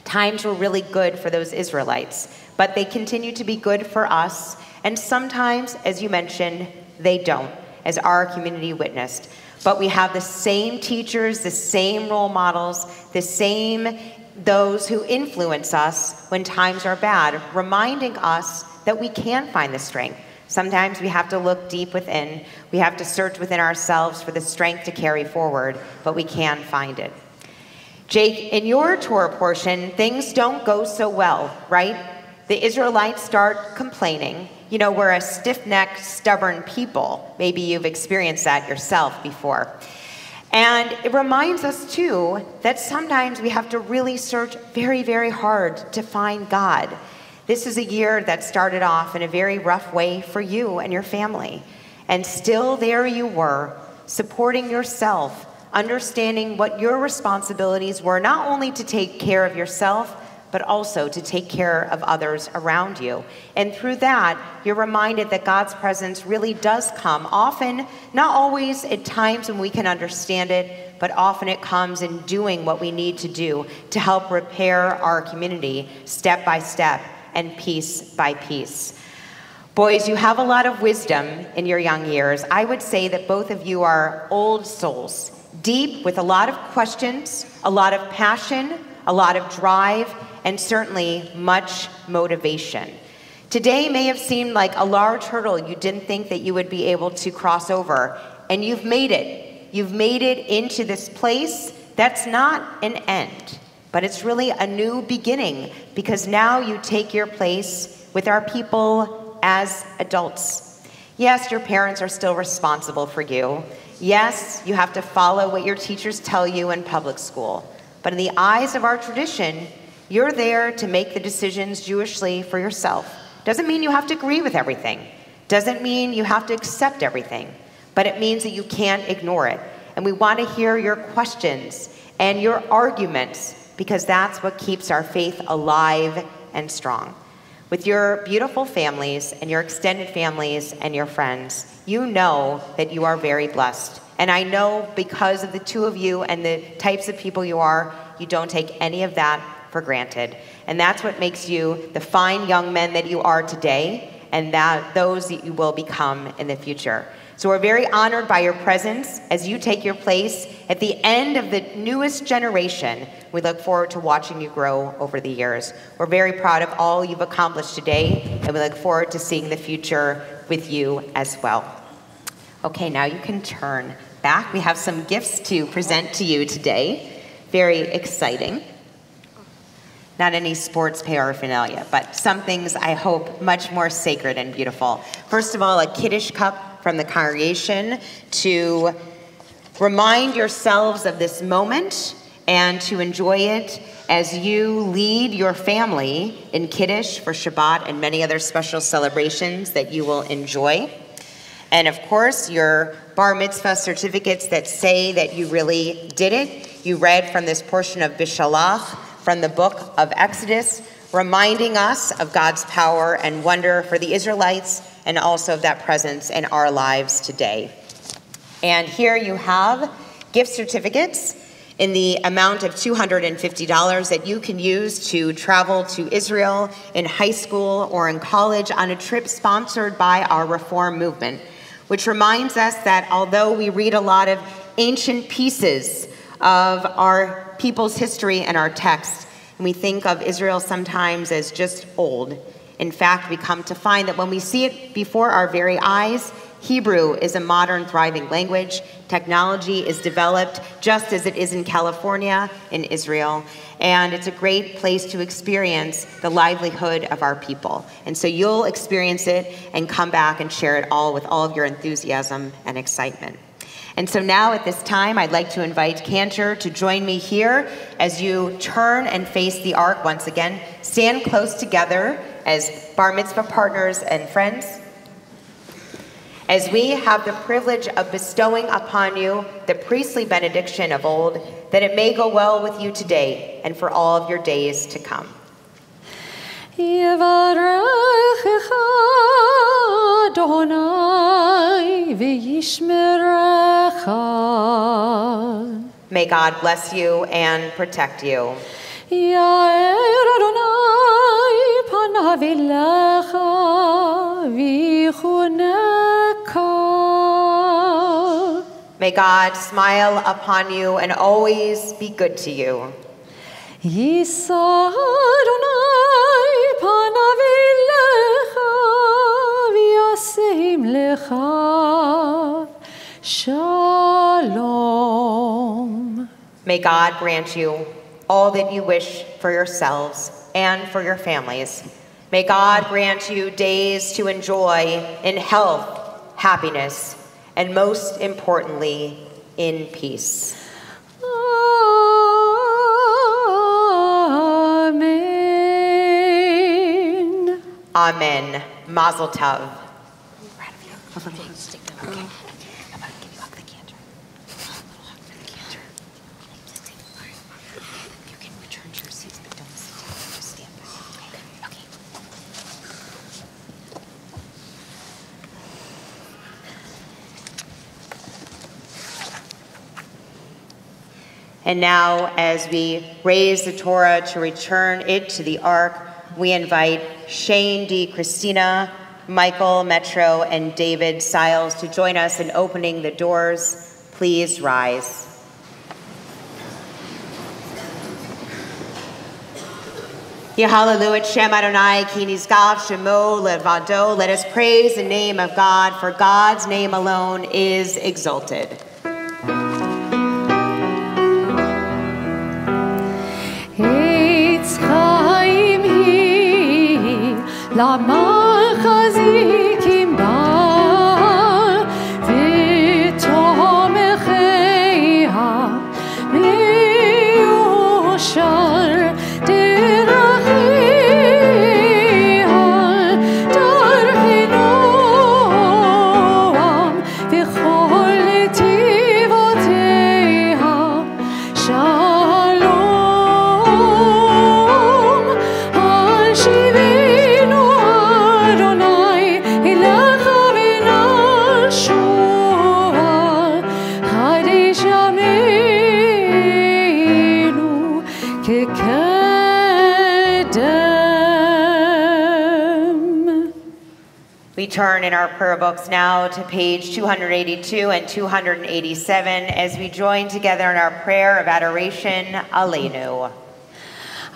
Times were really good for those Israelites, but they continue to be good for us, and sometimes, as you mentioned, they don't, as our community witnessed. But we have the same teachers, the same role models, the same those who influence us when times are bad, reminding us that we can find the strength. Sometimes we have to look deep within. We have to search within ourselves for the strength to carry forward, but we can find it. Jake, in your Torah portion, things don't go so well, right? The Israelites start complaining. You know, we're a stiff-necked, stubborn people. Maybe you've experienced that yourself before. And it reminds us, too, that sometimes we have to really search very, very hard to find God. This is a year that started off in a very rough way for you and your family. And still there you were, supporting yourself, understanding what your responsibilities were, not only to take care of yourself, but also to take care of others around you. And through that, you're reminded that God's presence really does come, often, not always at times when we can understand it, but often it comes in doing what we need to do to help repair our community step by step and piece by piece. Boys, you have a lot of wisdom in your young years. I would say that both of you are old souls, deep with a lot of questions, a lot of passion, a lot of drive, and certainly much motivation. Today may have seemed like a large hurdle you didn't think that you would be able to cross over, and you've made it. You've made it into this place that's not an end, but it's really a new beginning, because now you take your place with our people as adults. Yes, your parents are still responsible for you. Yes, you have to follow what your teachers tell you in public school. But in the eyes of our tradition, you're there to make the decisions Jewishly for yourself. Doesn't mean you have to agree with everything. Doesn't mean you have to accept everything. But it means that you can't ignore it. And we want to hear your questions and your arguments, because that's what keeps our faith alive and strong. With your beautiful families and your extended families and your friends, you know that you are very blessed. And I know because of the two of you and the types of people you are, you don't take any of that for granted. And that's what makes you the fine young men that you are today, and those that you will become in the future. So we're very honored by your presence as you take your place at the end of the newest generation. We look forward to watching you grow over the years. We're very proud of all you've accomplished today, and we look forward to seeing the future with you as well. Okay, now you can turn back. We have some gifts to present to you today. Very exciting. Not any sports paraphernalia, but some things I hope much more sacred and beautiful. First of all, a Kiddush cup from the congregation to remind yourselves of this moment and to enjoy it as you lead your family in Kiddush for Shabbat and many other special celebrations that you will enjoy. And of course, your bar mitzvah certificates that say that you really did it. You read from this portion of Bishalach from the book of Exodus, reminding us of God's power and wonder for the Israelites and also of that presence in our lives today. And here you have gift certificates in the amount of $250 that you can use to travel to Israel in high school or in college on a trip sponsored by our Reform movement, which reminds us that although we read a lot of ancient pieces of our people's history and our text, and we think of Israel sometimes as just old, in fact, we come to find that when we see it before our very eyes, Hebrew is a modern, thriving language. Technology is developed just as it is in California, in Israel, and it's a great place to experience the livelihood of our people. And so you'll experience it and come back and share it all with all of your enthusiasm and excitement. And so now at this time, I'd like to invite Cantor to join me here as you turn and face the ark once again. Stand close together as bar mitzvah partners and friends, as we have the privilege of bestowing upon you the priestly benediction of old, that it may go well with you today and for all of your days to come. May God bless you and protect you. May God smile upon you and always be good to you. May God grant you all that you wish for yourselves and for your families. May God grant you days to enjoy in health, happiness, and most importantly, in peace. Amen. Amen. Mazel tov. And now, as we raise the Torah to return it to the ark, we invite Shane D. Christina, Michael Metro, and David Siles to join us in opening the doors. Please rise. Yehalelu Shem Adonai ki nizgav shemo levado. Let us praise the name of God, for God's name alone is exalted. למה חזיקים בה ותומכיה מיושר דרכיה דרכי נועם וכל נתיבותיה שלום על שיבי We turn in our prayer books now to page 282 and 287 as we join together in our prayer of adoration, Aleinu.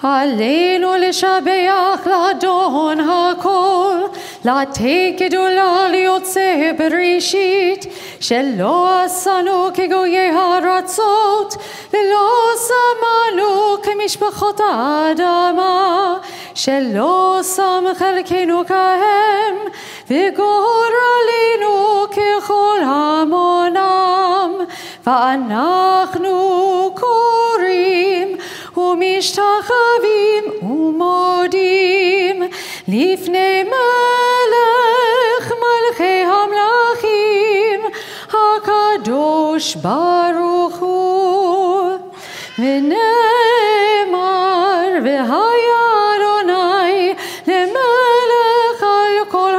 עלינו לשבח לאדון הכל, לתת גדולה ליוצא בראשית, שלא עשנו כגויי הארצות, ולא שמנו כמשפחות האדמה, שלא שם חלקנו כהם, וגורלנו ככל המונם, ואנחנו קוראים ומשתחווים ומודים לפני מלך מלכי המלכים הקדוש ברוך הוא. ונאמר והיה אדוני למלך על כל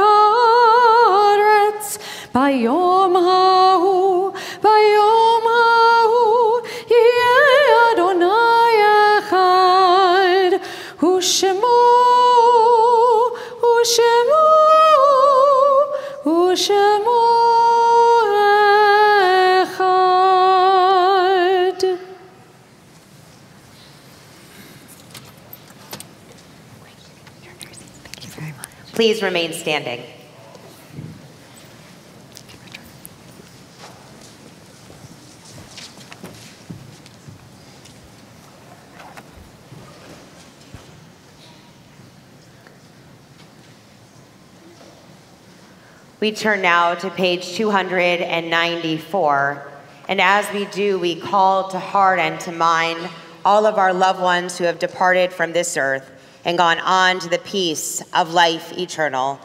הארץ ביום ההוא ביום ההוא יהיה אדוני אחד ושמו אחד. Please remain standing. We turn now to page 294, and as we do, we call to heart and to mind all of our loved ones who have departed from this earth and gone on to the peace of life eternal.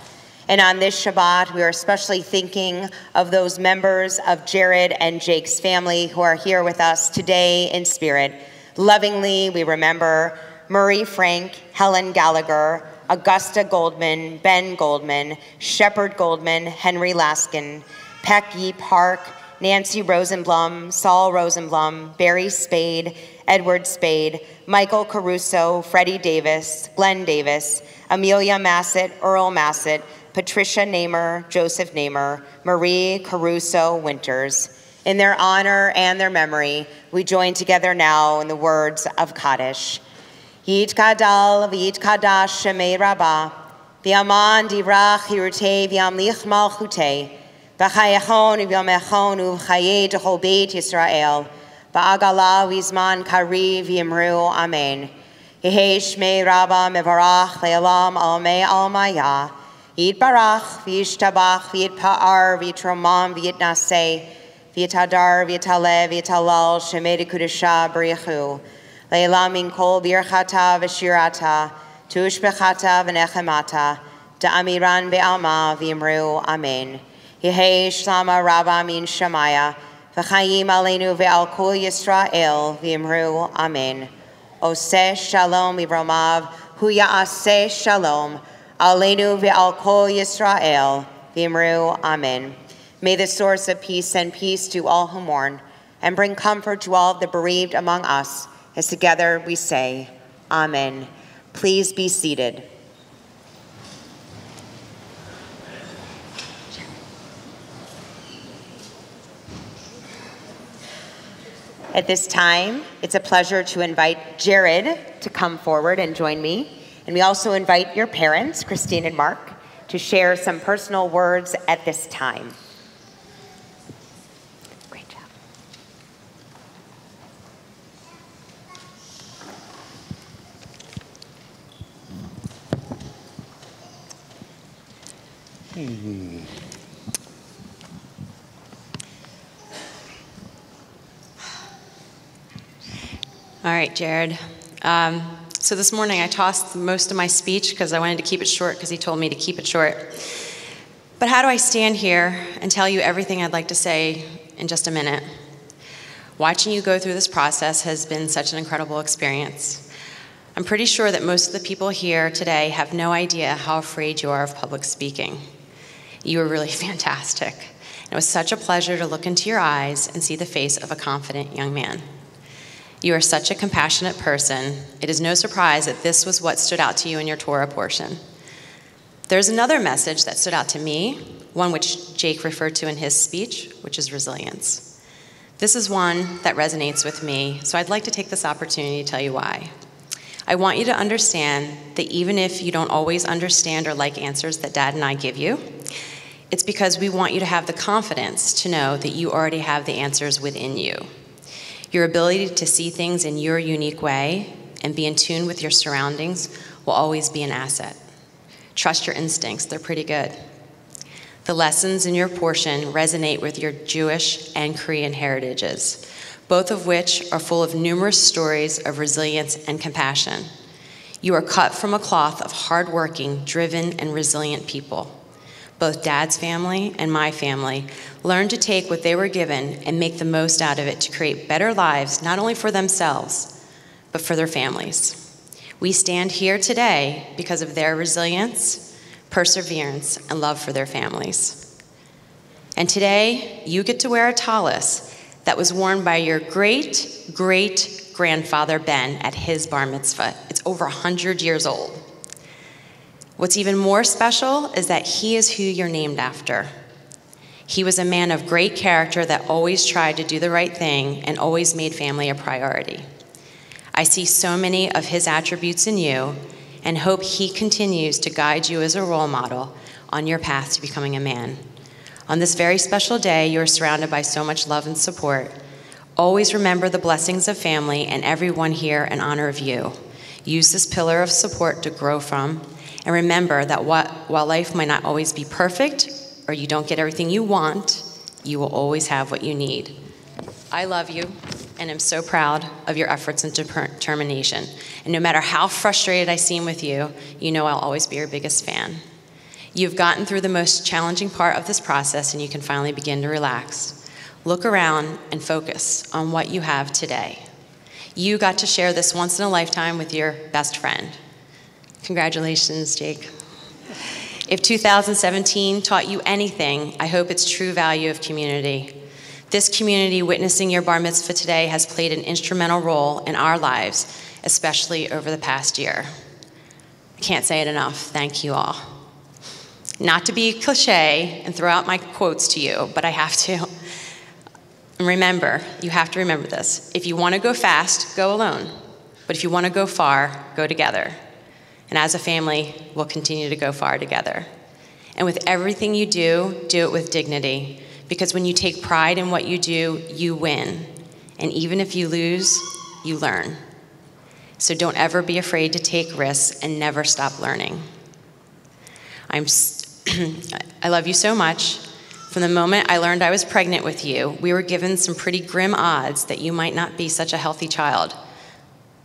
And on this Shabbat, we are especially thinking of those members of Jared and Jake's family who are here with us today in spirit. Lovingly, we remember Murray Frank, Helen Gallagher, Augusta Goldman, Ben Goldman, Shepard Goldman, Henry Laskin, Peck Yee Park, Nancy Rosenblum, Saul Rosenblum, Barry Spade, Edward Spade, Michael Caruso, Freddie Davis, Glenn Davis, Amelia Massett, Earl Massett, Patricia Namer, Joseph Namer, Marie Caruso Winters. In their honor and their memory, we join together now in the words of Kaddish. Yitkadal v'yitkadash shemei Rabbah, v'yaman divrach hirutei v'yamlich malchutei, v'chayachon v'yamechon uv'chayei d'chol beit Yisrael, v'agala v'zman kari v'yimru amen. Yehei shmei Rabbah mevarach le'olam almei almaya, Yitbarach v'yishtabach v'yitpa'ar v'yitromam v'yitnaseh, v'yitadar v'yitaleh v'yitalal shemei d'kudusha b'richu, Leila min kol birchata v'shirata, tushbechata v'nechemata, da'amiran be'alma v'imru amen. Yehei shlama rabba min shamaya, v'chayim aleinu ve'al kol Yisrael v'imru amen. Oseh shalom ivromav, hu ya'aseh shalom, aleinu ve'al kol Yisrael v'imru amen. May the source of peace send peace to all who mourn, and bring comfort to all of the bereaved among us, as together we say, Amen. Please be seated. At this time, it's a pleasure to invite Jared to come forward and join me. And we also invite your parents, Christine and Mark, to share some personal words at this time. Great job. All right, Jared. So this morning I tossed most of my speech because I wanted to keep it short because he told me to keep it short. But how do I stand here and tell you everything I'd like to say in just a minute? Watching you go through this process has been such an incredible experience. I'm pretty sure that most of the people here today have no idea how afraid you are of public speaking. You were really fantastic. And it was such a pleasure to look into your eyes and see the face of a confident young man. You are such a compassionate person. It is no surprise that this was what stood out to you in your Torah portion. There's another message that stood out to me, one which Jake referred to in his speech, which is resilience. This is one that resonates with me, so I'd like to take this opportunity to tell you why. I want you to understand that even if you don't always understand or like answers that Dad and I give you, it's because we want you to have the confidence to know that you already have the answers within you. Your ability to see things in your unique way and be in tune with your surroundings will always be an asset. Trust your instincts, they're pretty good. The lessons in your portion resonate with your Jewish and Korean heritages, both of which are full of numerous stories of resilience and compassion. You are cut from a cloth of hardworking, driven, and resilient people. Both Dad's family and my family learned to take what they were given and make the most out of it to create better lives, not only for themselves, but for their families. We stand here today because of their resilience, perseverance, and love for their families. And today, you get to wear a tallis that was worn by your great-great-grandfather Ben at his bar mitzvah. It's over 100 years old. What's even more special is that he is who you're named after. He was a man of great character that always tried to do the right thing and always made family a priority. I see so many of his attributes in you and hope he continues to guide you as a role model on your path to becoming a man. On this very special day, you are surrounded by so much love and support. Always remember the blessings of family and everyone here in honor of you. Use this pillar of support to grow from. And remember that while life might not always be perfect or you don't get everything you want, you will always have what you need. I love you, and I'm so proud of your efforts and determination. And no matter how frustrated I seem with you, you know I'll always be your biggest fan. You've gotten through the most challenging part of this process, and you can finally begin to relax. Look around and focus on what you have today. You got to share this once in a lifetime with your best friend. Congratulations, Jake. If 2017 taught you anything, I hope it's true value of community. This community witnessing your bar mitzvah today has played an instrumental role in our lives, especially over the past year. I can't say it enough. Thank you all. Not to be cliche and throw out my quotes to you, but I have to. And remember, you have to remember this. If you want to go fast, go alone. But if you want to go far, go together. And as a family, we'll continue to go far together. And with everything you do it with dignity. Because when you take pride in what you do, you win. And even if you lose, you learn. So don't ever be afraid to take risks and never stop learning. I love you so much. From the moment I learned I was pregnant with you, we were given some pretty grim odds that you might not be such a healthy child.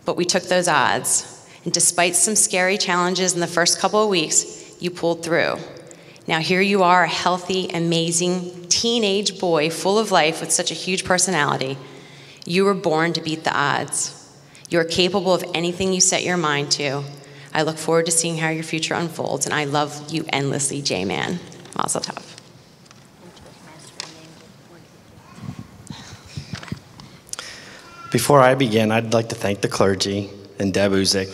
But we took those odds, and despite some scary challenges in the first couple of weeks, you pulled through. Now here you are, a healthy, amazing teenage boy full of life with such a huge personality. You were born to beat the odds. You are capable of anything you set your mind to. I look forward to seeing how your future unfolds, and I love you endlessly, J-Man. Mazel tov. Before I begin, I'd like to thank the clergy and Deb Uzik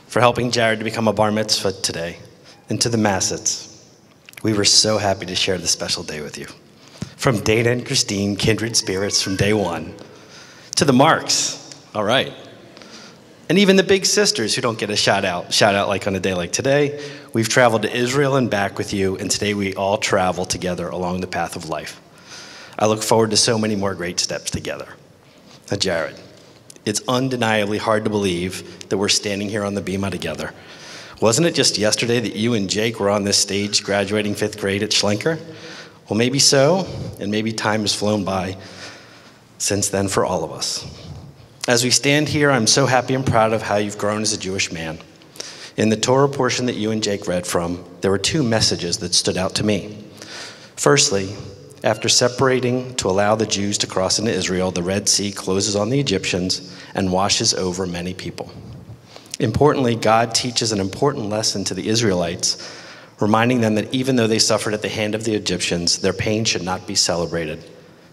for helping Jared to become a bar mitzvah today. And to the Massets, we were so happy to share this special day with you. From Dana and Christine, kindred spirits from day one, to the Marks, all right. And even the big sisters who don't get a shout out like on a day like today. We've traveled to Israel and back with you, and today we all travel together along the path of life. I look forward to so many more great steps together. Now, Jared, it's undeniably hard to believe that we're standing here on the bima together. Wasn't it just yesterday that you and Jake were on this stage graduating 5th grade at Schlenker? Well, maybe so, and maybe time has flown by since then for all of us. As we stand here, I'm so happy and proud of how you've grown as a Jewish man. In the Torah portion that you and Jake read from, there were 2 messages that stood out to me. Firstly, after separating to allow the Jews to cross into Israel, the Red Sea closes on the Egyptians and washes over many people. Importantly, God teaches an important lesson to the Israelites, reminding them that even though they suffered at the hand of the Egyptians, their pain should not be celebrated.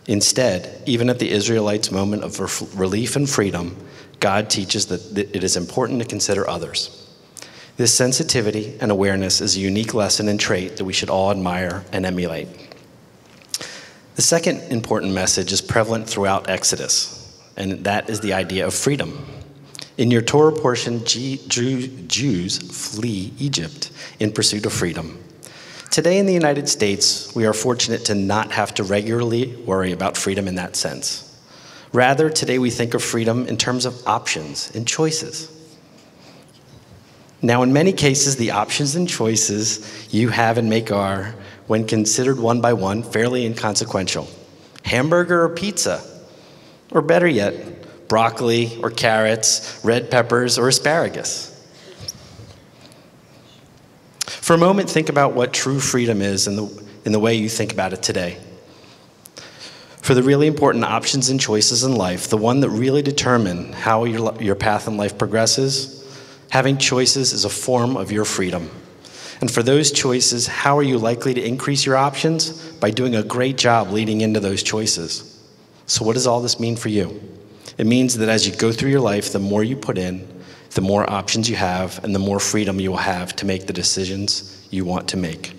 Instead, even at the Israelites' moment of relief and freedom, God teaches that it is important to consider others. This sensitivity and awareness is a unique lesson and trait that we should all admire and emulate. The second important message is prevalent throughout Exodus, and that is the idea of freedom. In your Torah portion, Jews flee Egypt in pursuit of freedom. Today in the United States, we are fortunate to not have to regularly worry about freedom in that sense. Rather, today we think of freedom in terms of options and choices. Now, in many cases, the options and choices you have and make are, when considered one by one, fairly inconsequential. Hamburger or pizza, or better yet, broccoli or carrots, red peppers or asparagus. For a moment, think about what true freedom is in the way you think about it today. For the really important options and choices in life, the one that really determine how your path in life progresses, having choices is a form of your freedom. And for those choices, how are you likely to increase your options? By doing a great job leading into those choices. So what does all this mean for you? It means that as you go through your life, the more you put in, the more options you have, and the more freedom you will have to make the decisions you want to make.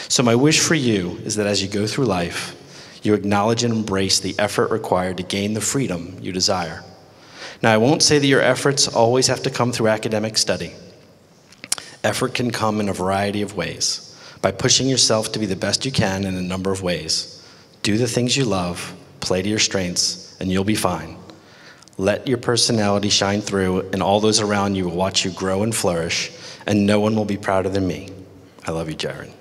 So my wish for you is that as you go through life, you acknowledge and embrace the effort required to gain the freedom you desire. Now, I won't say that your efforts always have to come through academic study. Effort can come in a variety of ways, by pushing yourself to be the best you can in a number of ways. Do the things you love, play to your strengths, and you'll be fine. Let your personality shine through, and all those around you will watch you grow and flourish, and no one will be prouder than me. I love you, Jared.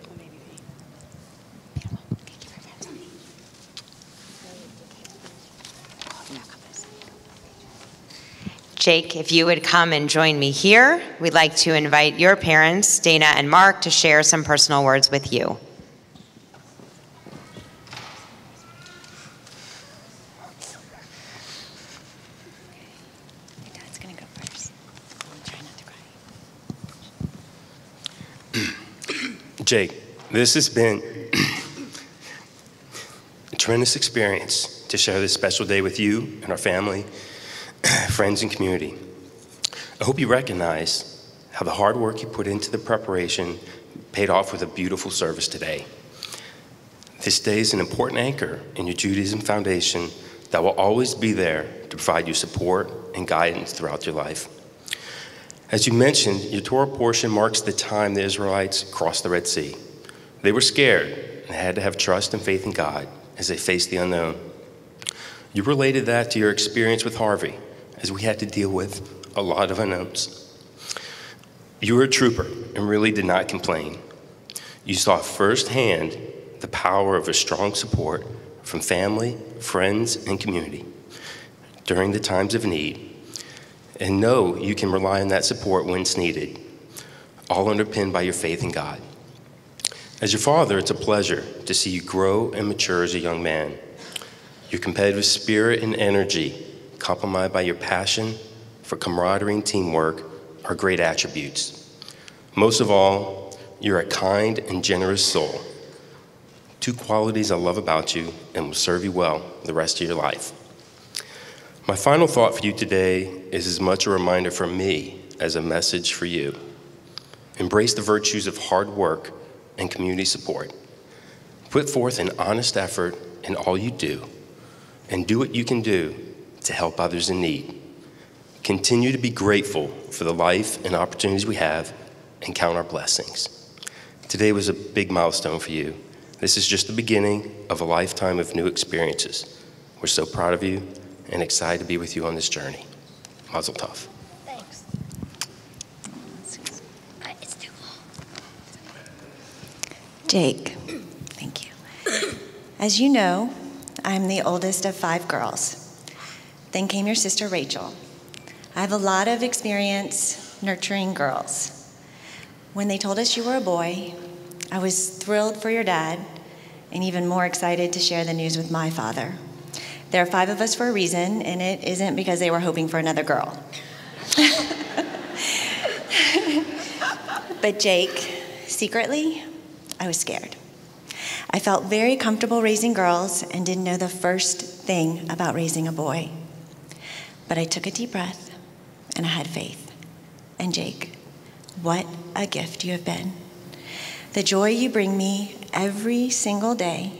Jake, if you would come and join me here, we'd like to invite your parents, Dana and Mark, to share some personal words with you. Dad's gonna go first. Try not to cry. Jake, this has been a tremendous experience to share this special day with you and our family, friends, and community. I hope you recognize how the hard work you put into the preparation paid off with a beautiful service today. This day is an important anchor in your Judaism foundation that will always be there to provide you support and guidance throughout your life. As you mentioned, your Torah portion marks the time the Israelites crossed the Red Sea. They were scared and had to have trust and faith in God as they faced the unknown. You related that to your experience with Harvey, as we had to deal with a lot of unknowns. You were a trooper and really did not complain. You saw firsthand the power of a strong support from family, friends, and community during the times of need, and know you can rely on that support when it's needed, all underpinned by your faith in God. As your father, it's a pleasure to see you grow and mature as a young man. Your competitive spirit and energy, complemented by your passion for camaraderie and teamwork, are great attributes. Most of all, you're a kind and generous soul. Two qualities I love about you and will serve you well the rest of your life. My final thought for you today is as much a reminder from me as a message for you. Embrace the virtues of hard work and community support. Put forth an honest effort in all you do, and do what you can do to help others in need. Continue to be grateful for the life and opportunities we have, and count our blessings. Today was a big milestone for you. This is just the beginning of a lifetime of new experiences. We're so proud of you and excited to be with you on this journey. Mazel tov. Thanks. It's too long. Jake, thank you. As you know, I'm the oldest of 5 girls. Then came your sister, Rachel. I have a lot of experience nurturing girls. When they told us you were a boy, I was thrilled for your dad and even more excited to share the news with my father. There are 5 of us for a reason, and it isn't because they were hoping for another girl. But Jake, secretly, I was scared. I felt very comfortable raising girls and didn't know the first thing about raising a boy. But I took a deep breath and I had faith. And Jake, what a gift you have been. The joy you bring me every single day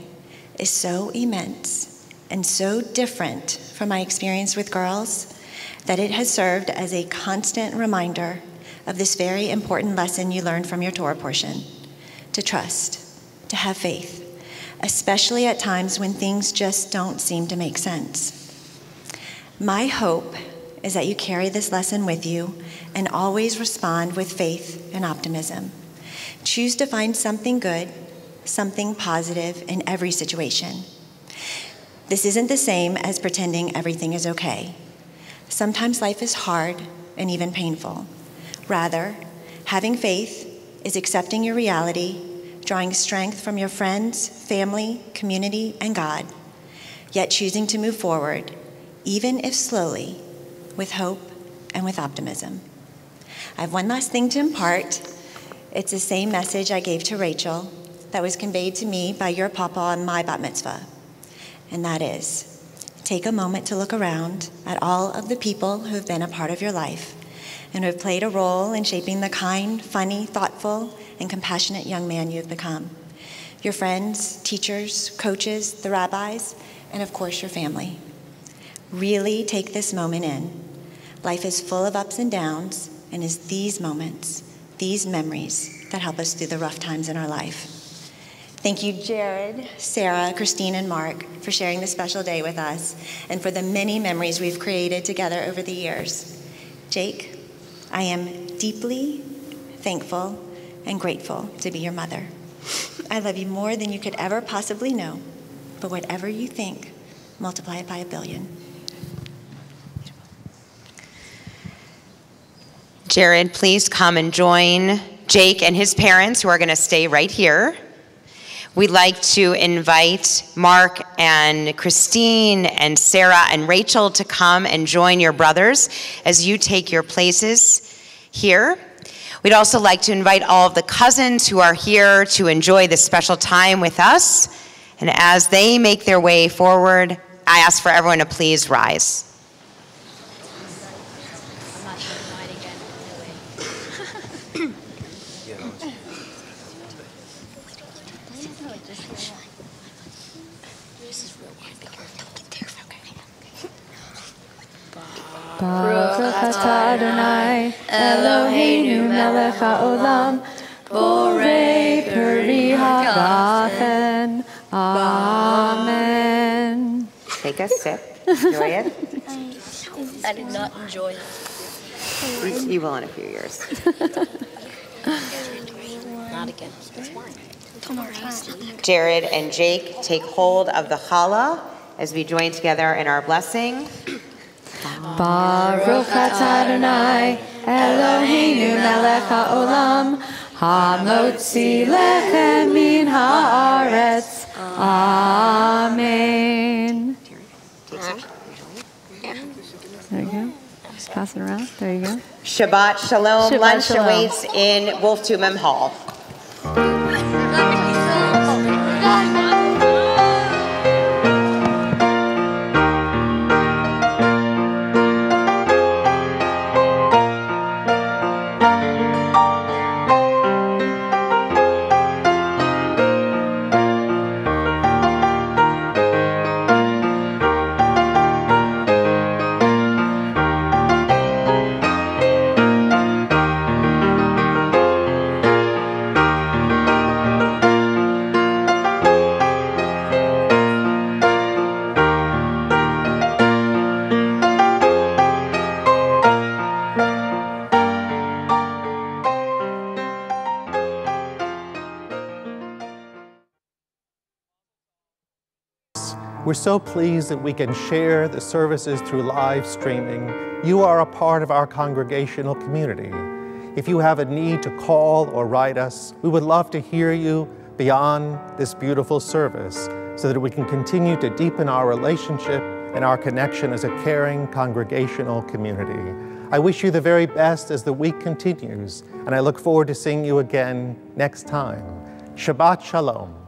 is so immense and so different from my experience with girls that it has served as a constant reminder of this very important lesson you learned from your Torah portion: to trust, to have faith, especially at times when things just don't seem to make sense. My hope is that you carry this lesson with you and always respond with faith and optimism. Choose to find something good, something positive in every situation. This isn't the same as pretending everything is okay. Sometimes life is hard and even painful. Rather, having faith is accepting your reality, drawing strength from your friends, family, community, and God, yet choosing to move forward, even if slowly, with hope and with optimism. I have one last thing to impart. It's the same message I gave to Rachel that was conveyed to me by your papa on my Bat Mitzvah. And that is, take a moment to look around at all of the people who have been a part of your life and who have played a role in shaping the kind, funny, thoughtful, and compassionate young man you have become. Your friends, teachers, coaches, the rabbis, and of course your family. Really take this moment in. Life is full of ups and downs, and it's these moments, these memories, that help us through the rough times in our life. Thank you, Jared, Sarah, Christine, and Mark, for sharing this special day with us and for the many memories we've created together over the years. Jake, I am deeply thankful and grateful to be your mother. I love you more than you could ever possibly know, but whatever you think, multiply it by 1 billion. Jared, please come and join Jake and his parents, who are going to stay right here. We'd like to invite Mark and Christine and Sarah and Rachel to come and join your brothers as you take your places here. We'd also like to invite all of the cousins who are here to enjoy this special time with us. And as they make their way forward, I ask for everyone to please rise. Baruch atah Adonai, Eloheinu melech haolam, borei peri hagafen. Amen. Take a sip. Enjoy it. I did not enjoy it. You will in a few years. Not again. Jared and Jake take hold of the challah as we join together in our blessing. Baruch atah Adonai, Eloheinu melech haolam, hamotzi lechem min haaretz. Amen. There you go. Just pass it around. There you go. Shabbat Shalom. Shabbat Lunch Shalom. awaits in Wolf Tumim Hall. We're so pleased that we can share the services through live streaming. You are a part of our congregational community. If you have a need to call or write us, we would love to hear you beyond this beautiful service so that we can continue to deepen our relationship and our connection as a caring congregational community. I wish you the very best as the week continues, and I look forward to seeing you again next time. Shabbat Shalom.